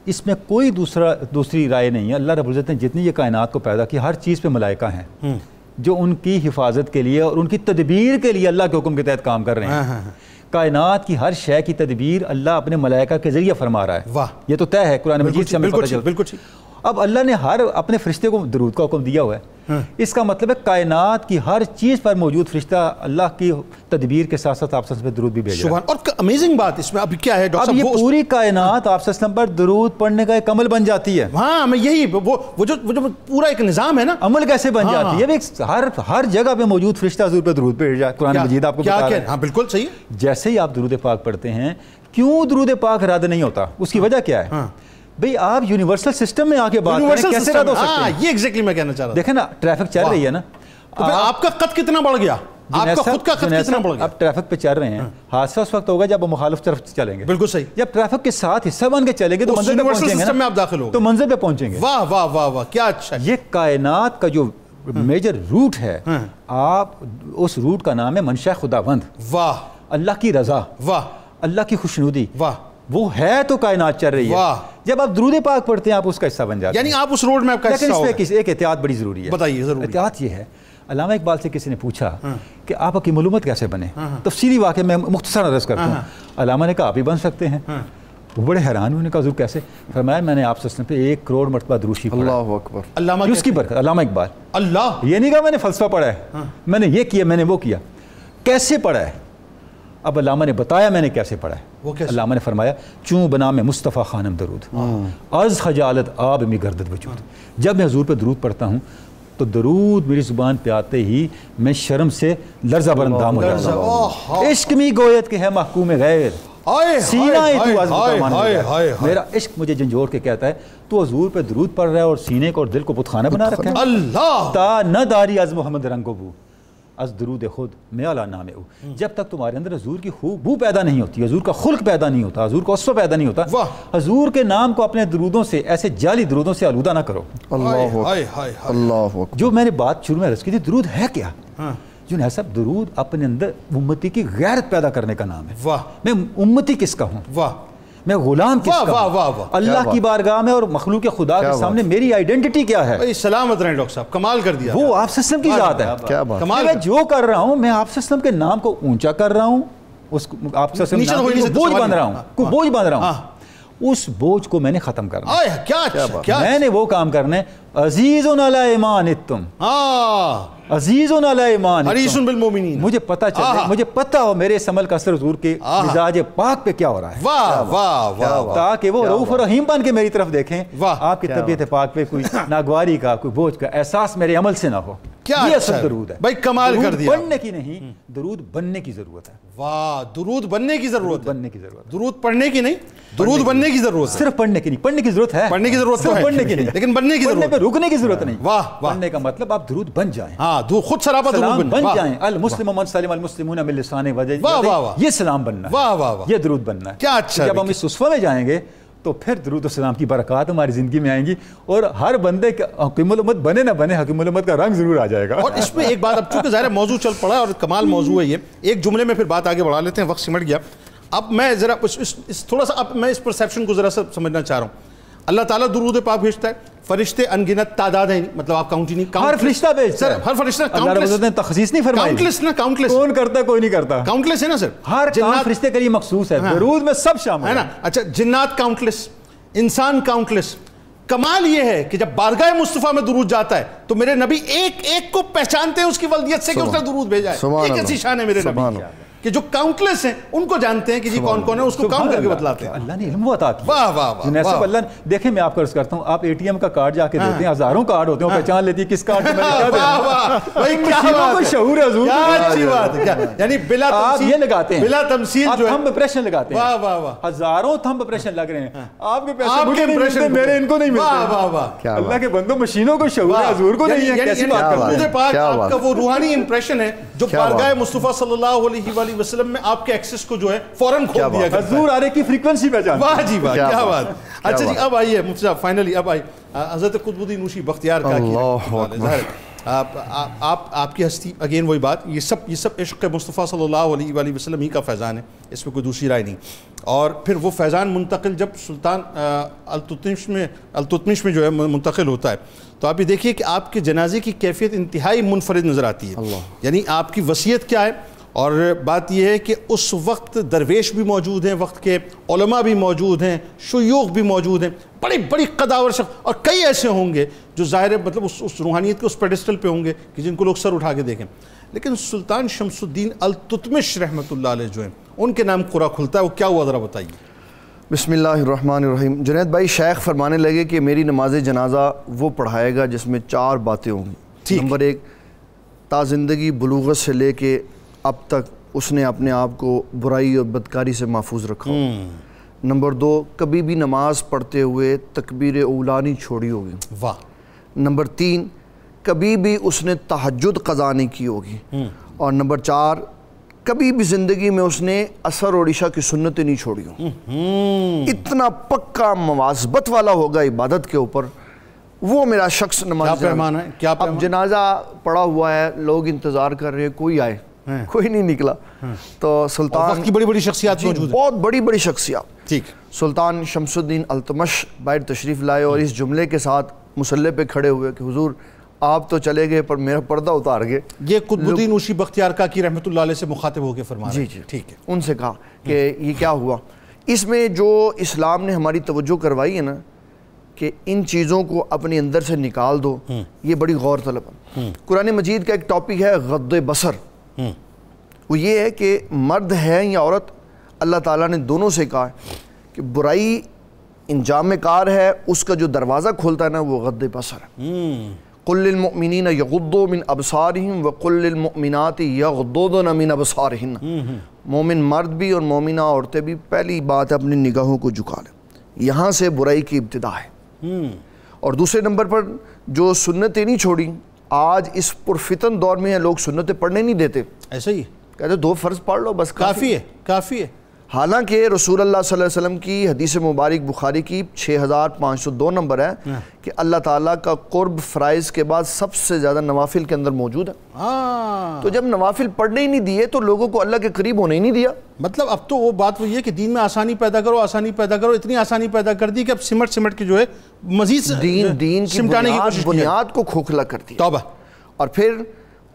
اس میں کوئی دوسری رائے نہیں ہے۔ اللہ رب العزت نے جتنی یہ کائنات کو پیدا کی ہر چیز پہ ملائکہ ہیں جو ان کی حفاظت کے لیے اور ان کی تدبیر کے لیے اللہ کے حکم کے تحت کام کر رہے ہیں۔ کائنات کی ہر شے کی تدبیر اللہ اپنے ملائکہ کے ذریعے فرما رہا ہے۔ واہ، یہ تو طے ہے، قرآن مجید سے ہمیں پتہ چلتا ہے۔ بالکل ٹھیک۔ اب اللہ نے ہر اپنے فرشتے کو درود کا حکم دیا ہوا ہے، اس کا مطلب ہے کائنات کی ہر چیز پر موجود فرشتہ اللہ کی تدبیر کے ساتھ ساتھ آپ پہ درود بھی بھیج رہا ہے۔ اور امیزنگ بات اس میں اب کیا ہے ڈاکٹر اب یہ صاحب، پوری کائنات آپ پر درود پڑھنے کا ایک عمل بن جاتی ہے۔ ہاں میں یہی وہ جو پورا ایک نظام ہے نا، عمل کیسے بن جاتی ہے؟ ہر جگہ پہ موجود فرشتہ حضور پہ درود بھیج رہا ہے۔ قرآن مجید آپ کو بتا رہا ہے۔ ہاں بالکل صحیح۔ جیسے ہی آپ درود پاک پڑھتے ہیں، کیوں درود پاک رد نہیں ہوتا؟ اس کی وجہ کیا ہے؟ بھئی آپ یونیورسل سسٹم میں آ کے بات کریں، کیسے رد ہو سکتے ہیں؟ یہ ایگزیکٹلی میں کہنا چاہ رہا تھا۔ دیکھیں نا ٹریفک چل رہی ہے نا، تو پھر آپ کا قد کتنا بڑھ گیا، آپ کا خود کا قد کتنا بڑھ گیا؟ اب ٹریفک پہ چل رہے ہیں، حادثہ اس وقت ہوگا جب وہ مخالف طرف چلیں گے۔ بالکل صحیح۔ جب ٹریفک کے ساتھ حصہ بن کے چلیں گے تو منزل پہ پہنچیں گے میں آپ داخل ہو تو منزل پہ پہنچیں گے۔ واہ واہ واہ واہ، کیا اچھا۔ یہ کائنات کا جو میجر روٹ ہے، آپ اس روٹ کا نام ہے منشا خداوند۔ واہ، اللہ کی رضا، واہ، اللہ کی خوشنودی، واہ، وہ ہے تو کائنات چل رہی ہے۔ واہ، جب آپ درود پاک پڑھتے ہیں آپ اس کا حصہ بن جاتے ہیں، یعنی آپ اس روڈ میں آپ کا لیکن حصہ اس ہو میں ایک احتیاط بڑی ضروری ہے۔ بتائیے ضرور۔ احتیاط یہ ہے، علامہ اقبال سے کسی نے پوچھا کہ آپ حکیم علومت کیسے بنے؟ تفصیلی واقعہ میں مختصر عرض کرتا ہوں۔ علامہ نے کہا آپ ہی بن سکتے ہیں۔ وہ بڑے حیران ہوئے، نے کہا حضور کیسے؟ فرمایا میں نے آپ سے پہ 1 کروڑ مرتبہ درود شریف پڑھا۔ اللہ اکبر۔ علامہ اس کی برکت، علامہ اقبال۔ اللہ، یہ نہیں کہا میں نے فلسفہ پڑھا ہے، میں نے یہ کیا، میں نے وہ کیا، کیسے پڑھا ہے؟ اب علامہ نے بتایا میں نے کیسے پڑھا ہے۔ وہ کیسے؟ علامہ نے فرمایا چوں بنا میں مصطفیٰ خانم درود از خجالت آب میں گردد وجود۔ جب میں حضور پہ درود پڑھتا ہوں تو درود میری زبان پہ آتے ہی میں شرم سے لرزہ برندام ہو جاتا ہوں۔ عشق می گویت کہ ہے محکوم غیر، سینہ تو از بتامان ہو جائے۔ میرا عشق مجھے جھنجھوڑ کے کہتا ہے تو حضور پہ درود پڑھ رہا ہے اور سینے کو اور دل کو بتخانہ بنا رکھا ہے۔ اللہ، تا نہ داری از محمد رنگ و بو از درود خود میں اعلیٰ نام او۔ جب تک تمہارے اندر حضور کی بو پیدا نہیں ہوتی، حضور کا خلق پیدا نہیں ہوتا، حضور کا وصف پیدا نہیں ہوتا، حضور کے نام کو اپنے درودوں سے، ایسے جعلی درودوں سے آلودہ نہ کرو۔ اللہ اکبر، اللہ اکبر۔ جو میں نے بات شروع میں عرض کی تھی، درود ہے کیا؟ جو ہے صاحب، درود اپنے اندر امتی کی غیرت پیدا کرنے کا نام ہے۔ واہ، میں امتی کس کا ہوں؟ واہ، میں غلام کس کا واہ، واہ، ہوں؟ واہ، اللہ کی بارگاہ میں اور مخلوق خدا کے سامنے میری آئیڈینٹی کیا ہے؟ بھائی سلامت رہیں ڈاکٹر صاحب، کمال کر دیا۔ وہ آپ سسٹم کی ذات ہے۔ کیا بات، کمال میں جو کر رہا ہوں، میں آپ سسٹم کے نام کو اونچا کر رہا ہوں، اس آپ سسٹم نیچے ہو نہیں سکتا، بوجھ سوال بن رہا ہوں، کوئی بوجھ بن رہا ہوں، اس بوجھ کو میں نے ختم کرنا ہے۔ کیا اچھا، کیا میں نے وہ کام کرنا ہے، عزیزٌ علی ایمانکم، ہاں، عزیزٌ علی ایمانکم، حریص بالمؤمنین۔ مجھے پتہ چلے، مجھے پتہ ہو میرے اس عمل کا اثر حضور کے مزاج پاک پہ کیا ہو رہا ہے، واہ واہ واہ، تاکہ وہ رؤوف و رحیم بن کے میری طرف دیکھیں، واہ، آپ کی طبیعت پاک پہ کوئی ناگواری کا، کوئی بوجھ کا احساس میرے عمل سے نہ ہو۔ کیا یہ اچھا اصل درود ہے بھائی، کمال کر درود دیا پڑھنے کی نہیں، درود بننے کی ضرورت ہے، واہ، درود بننے کی ضرورت ہے، بننے کی ضرورت ہے، درود پڑھنے کی نہیں، درود بننے کی ضرورت ہے، صرف پڑھنے کی نہیں، پڑھنے کی ضرورت ہے، پڑھنے کی ضرورت تو صرف ہے پڑھنے کی نہیں، لیکن بننے کی پڑھنے ضرورت پہ ہے۔ رکنے کی ضرورت نہیں، واہ واہ، پڑھنے کا مطلب آپ درود بن جائیں، ہاں خود سراپا درود سلام بن واہ، جائیں، المسلم من سلم المسلمون من لسانہ و یدہ، واہ واہ واہ، یہ سلام بننا ہے، واہ واہ واہ، یہ درود بننا ہے۔ کیا اچھا ہے جب ہم اس صفحہ میں جائیں گے تو پھر درود و سلام کی برکات ہماری زندگی میں آئیں گی، اور ہر بندے کا حکیم الامت بنے نہ بنے، حکیم الامت کا رنگ ضرور آ جائے گا۔ اور اس میں ایک بات، اب چونکہ ظاہر ہے موضوع چل پڑا اور کمال موضوع ہے یہ، ایک جملے میں پھر بات آگے بڑھا لیتے ہیں، وقت سمٹ گیا۔ اب میں ذرا تھوڑا سا اب میں اس پرسیپشن کو ذرا سا سمجھنا چاہ رہا ہوں۔ اللہ تعالیٰ درود پاک بھیجتا ہے، فرشتے ان گنت تعداد ہیں، مطلب آپ کاؤنٹ ہی نہیں، ہر فرشتہ بھیجتا ہے، ہر فرشتہ اللہ رب العزت نے تخصیص نہیں فرمائی، کاؤنٹلیس نا، کاؤنٹلیس، کون کرتا ہے کوئی نہیں کرتا، کاؤنٹلیس ہے نا سر، ہر کام فرشتے کے لیے مخصوص ہے، درود میں سب شامل ہے نا۔ اچھا، جنات کاؤنٹلیس، انسان کاؤنٹلیس۔ کمال یہ ہے کہ جب بارگاہ مصطفیٰ میں درود جاتا ہے تو میرے نبی ایک ایک کو پہچانتے ہیں اس کی ولدیت سے کہ اس نے درود بھیجا ہے۔ ایک ایسی شان ہے میرے نبی کہ جو کاؤنٹلیس ہیں ان کو جانتے ہیں کہ جی کون کون ہے، اس کو کاؤنٹ کر کے بتلاتے ہیں۔ اللہ نے علم عطا کیا، واہ واہ واہ، جنید صاحب اللہ نے، دیکھیں میں آپ کو عرض کرتا ہوں، آپ اے ٹی ایم کا کارڈ جا کے دیتے ہیں، ہزاروں کارڈ ہوتے ہیں، وہ پہچان لیتی ہے کس کارڈ میں کیا دینا ہے۔ واہ واہ بھائی، کیا مشینوں کو شعور ہے حضور، کیا اچھی بات ہے، یعنی بلا آپ تمثیل، یہ لگاتے ہیں، بلا تمثیل جو ہے، تھمب امپریشن لگاتے ہیں، واہ واہ واہ، ہزاروں تھمب امپریشن لگ رہے ہیں، آپ کے پیسے آپ کے مجھے نہیں ملتے، امپریشن میرے ان کو نہیں واہ ملتے۔ واہ واہ، اللہ کے بندوں، مشینوں کو شعور ہے، حضور کو نہیں ہے، کیسی بات کرتے ہیں۔ درود پاک آپ کا وہ روحانی امپریشن ہے جو بارگاہ مصطفیٰ صلی اللہ علیہ وآلہ وسلم میں آپ کے ایکسس کو جو ہے فوراً کھول دیا کرتا ہے۔ حضور آرے کی فریکوینسی پہچان، واہ جی واہ، کیا بات۔ اچھا جی، اب آئیے مفتی صاحب، فائنلی اب آئیے حضرت قطب الدین نوشی بختیار کا آپ کی ہستی، اگین وہی بات، یہ سب عشق مصطفیٰ صلی اللہ علیہ وآلہ وسلم ہی کا فیضان ہے، اس میں کوئی دوسری رائے نہیں۔ اور پھر وہ فیضان منتقل جب سلطان التتمش میں جو ہے منتقل ہوتا ہے تو آپ یہ دیکھیے کہ آپ کے جنازے کی کیفیت انتہائی منفرد نظر آتی ہے، یعنی آپ کی وصیت کیا ہے، اور بات یہ ہے کہ اس وقت درویش بھی موجود ہیں، وقت کے علماء بھی موجود ہیں، شیوخ بھی موجود ہیں، بڑی بڑی قداور شخص، اور کئی ایسے ہوں گے جو ظاہر مطلب اس روحانیت کے اس پیڈسٹل پہ ہوں گے کہ جن کو لوگ سر اٹھا کے دیکھیں، لیکن سلطان شمس الدین التتمش رحمۃ اللہ علیہ جو ہیں ان کے نام قرآن کھلتا ہے، وہ کیا ہوا ذرا بتائیے۔ بسم اللہ الرحمن الرحیم۔ جنید بھائی، شیخ فرمانے لگے کہ میری نماز جنازہ وہ پڑھائے گا جس میں 4 باتیں ہوں گی۔ نمبر 1، تا زندگی بلوغت سے لے کے اب تک اس نے اپنے آپ کو برائی اور بدکاری سے محفوظ رکھا۔ نمبر 2، کبھی بھی نماز پڑھتے ہوئے تکبیر اولیٰ نہیں چھوڑی ہوگی۔ واہ۔ نمبر 3، کبھی بھی اس نے تہجد قضا نہیں کی ہوگی۔ اور نمبر 4، کبھی بھی زندگی میں اس نے عصر اور عشاء کی سنتیں نہیں چھوڑی ہوں۔ اتنا پکا مواظبت والا ہوگا عبادت کے اوپر، وہ میرا شخص نماز پیمانہ ہے، کیا اب جنازہ پڑا ہوا ہے، لوگ انتظار کر رہے ہیں، کوئی آئے، کوئی نہیں نکلا، تو سلطان وقت کی بڑی بڑی شخصیات موجود ہیں، بہت بڑی بڑی شخصیات، ٹھیک، سلطان شمس الدین التتمش باہر تشریف لائے اور اس جملے کے ساتھ مصلی پہ کھڑے ہوئے کہ حضور آپ تو چلے گئے پر میرا پردہ اتار گئے۔ یہ قطب الدین نوشی بختیار کاکی رحمۃ اللہ علیہ سے مخاطب ہو کے فرما رہے ہیں۔ جی ٹھیک ہے، ان سے کہا کہ یہ کیا ہوا، اس میں جو اسلام نے ہماری توجہ کروائی ہے نا کہ ان چیزوں کو اپنے اندر سے نکال دو، یہ بڑی غور طلب ہے۔ قرآن مجید کا ایک ٹاپک ہے غض بصر، وہ یہ ہے کہ مرد ہے یا عورت، اللہ تعالیٰ نے دونوں سے کہا ہے کہ برائی انجام کار ہے، اس کا جو دروازہ کھولتا ہے نا وہ غض بصر ہے۔ قل للمؤمنین یغضوا من ابصارہم وقل للمؤمنات یغضضن من ابصارہن، مومن مرد بھی اور مومنہ عورتیں بھی پہلی بات ہے اپنی نگاہوں کو جھکا لیں، یہاں سے برائی کی ابتدا ہے۔ اور دوسرے نمبر پر جو سنتیں نہیں چھوڑی، آج اس پرفتن دور میں لوگ سنتیں پڑھنے نہیں دیتے، ایسا ہی ہے، کہتے 2 فرض پڑھ لو بس کافی ہے، کافی ہے۔ حالانکہ رسول اللہ صلی اللہ علیہ وسلم کی حدیث مبارک بخاری کی 6502 نمبر ہے کہ اللہ تعالیٰ کا قرب فرائض کے بعد سب سے زیادہ نوافل کے اندر موجود ہے۔ تو جب نوافل پڑھنے ہی نہیں دیے تو لوگوں کو اللہ کے قریب ہونے ہی نہیں دیا۔ مطلب اب تو وہ بات وہی ہے کہ دین میں آسانی پیدا کرو، آسانی پیدا کرو، اتنی آسانی پیدا کر دی کہ اب سمٹ کے جو ہے مزید دین کی سمٹانے کی کوشش کی ہے۔ بنیاد کو کھوکھلا کر دیا۔ توبہ۔ اور پھر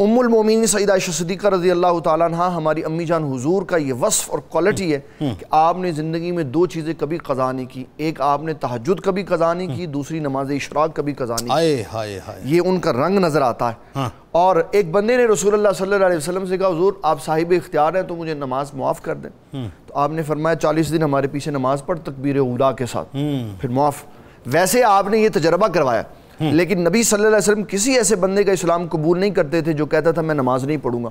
ام المومنین سیدہ عائشہ صدیقہ رضی اللہ تعالیٰ عنہ ہماری امی جان حضور کا یہ وصف اور کوالٹی ہے کہ آپ نے زندگی میں 2 چیزیں کبھی قضا نہیں کی، ایک آپ نے تہجد کبھی قضا نہیں کی، دوسری نماز اشراق کبھی قضا نہیں کی۔ ہائے ہائے ہائے، یہ ان کا رنگ نظر آتا ہے۔ اور ایک بندے نے رسول اللہ صلی اللہ علیہ وسلم سے کہا حضور آپ صاحب اختیار ہیں تو مجھے نماز معاف کر دیں، تو آپ نے فرمایا 40 دن ہمارے پیچھے نماز پڑھ تکبیر اولیٰ کے ساتھ، پھر معاف۔ ویسے آپ نے یہ تجربہ کروایا لیکن نبی صلی اللہ علیہ وسلم کسی ایسے بندے کا اسلام قبول نہیں کرتے تھے جو کہتا تھا میں نماز نہیں پڑھوں گا.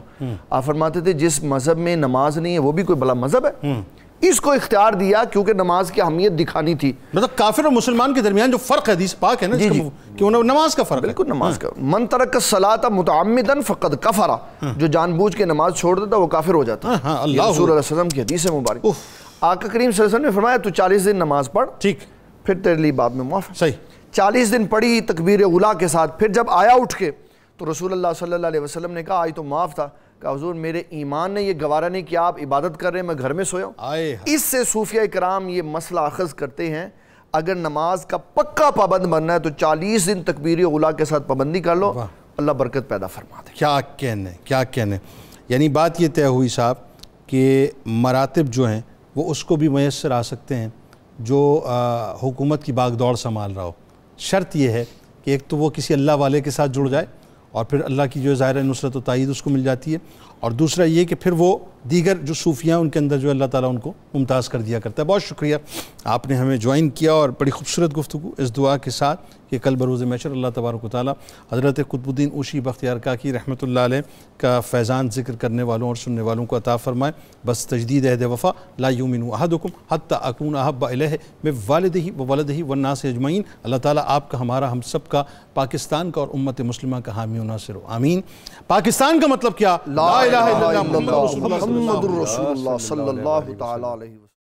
آپ فرماتے تھے جس مذہب میں نماز نہیں ہے وہ بھی کوئی بڑا مذہب ہے. اس کو اختیار دیا کیونکہ نماز کی اہمیت دکھانی تھی. مطلب کافر اور مسلمان کے درمیان جو فرق ہے حدیث پاک ہے نا کہ نماز کا فرق ہے. بالکل نماز کا. من ترک الصلاۃ متعمدا فقد کفر. جو جان بوجھ کے نماز چھوڑ دیتا وہ کافر ہو جاتا. یہ رسول اللہ صلی اللہ علیہ وسلم کی حدیث ہے مبارک. آقا کریم صلی اللہ علیہ وسلم نے فرمایا تو 40 دن نماز پڑھ, ٹھیک, پھر تیرے لیے باب میں معاف ہے. صحیح. 40 دن پڑھی تکبیر اولیٰ کے ساتھ. پھر جب آیا اٹھ کے تو رسول اللہ صلی اللہ علیہ وسلم نے کہا آج تو معاف تھا. کہا حضور میرے ایمان نے یہ گوارا نہیں کہ آپ عبادت کر رہے ہیں میں گھر میں سویا ہوں. اس سے صوفیہ کرام یہ مسئلہ اخذ کرتے ہیں اگر نماز کا پکا پابند بننا ہے تو 40 دن تکبیر اولیٰ کے ساتھ پابندی کر لو, اللہ برکت پیدا فرما دے. کیا کہنے. یعنی بات یہ طے ہوئی صاحب کہ مراتب جو ہیں وہ اس کو بھی میسر آ سکتے ہیں جو حکومت کی باغ دوڑ سنبھال رہا ہو. شرط یہ ہے کہ ایک تو وہ کسی اللہ والے کے ساتھ جڑ جائے اور پھر اللہ کی جو ظاہر نصرت و تائید اس کو مل جاتی ہے, اور دوسرا یہ کہ پھر وہ دیگر جو صوفیاں ان کے اندر جو اللہ تعالیٰ ان کو ممتاز کر دیا کرتا ہے. بہت شکریہ آپ نے ہمیں جوائن کیا اور بڑی خوبصورت گفتگو اس دعا کے ساتھ کہ کل بروز محشر اللہ تبارک و تعالیٰ حضرت قطب الدین اوشی بختیار کاکی رحمۃ اللہ علیہ کا فیضان ذکر کرنے والوں اور سننے والوں کو عطا فرمائے. بس تجدید عہد وفا لا یؤمن احدکم حتی اکون احب الیہ من والدہ وولدہ والناس اجمعین. اللہ تعالیٰ آپ کا, ہمارا, ہم سب کا, پاکستان کا اور امت مسلمہ کا حامی و ناصر ہو. آمین. پاکستان کا مطلب کیا؟ لا الہ الا اللہ محمد رسول اللہ صلی اللہ تعالی علیہ وسلم.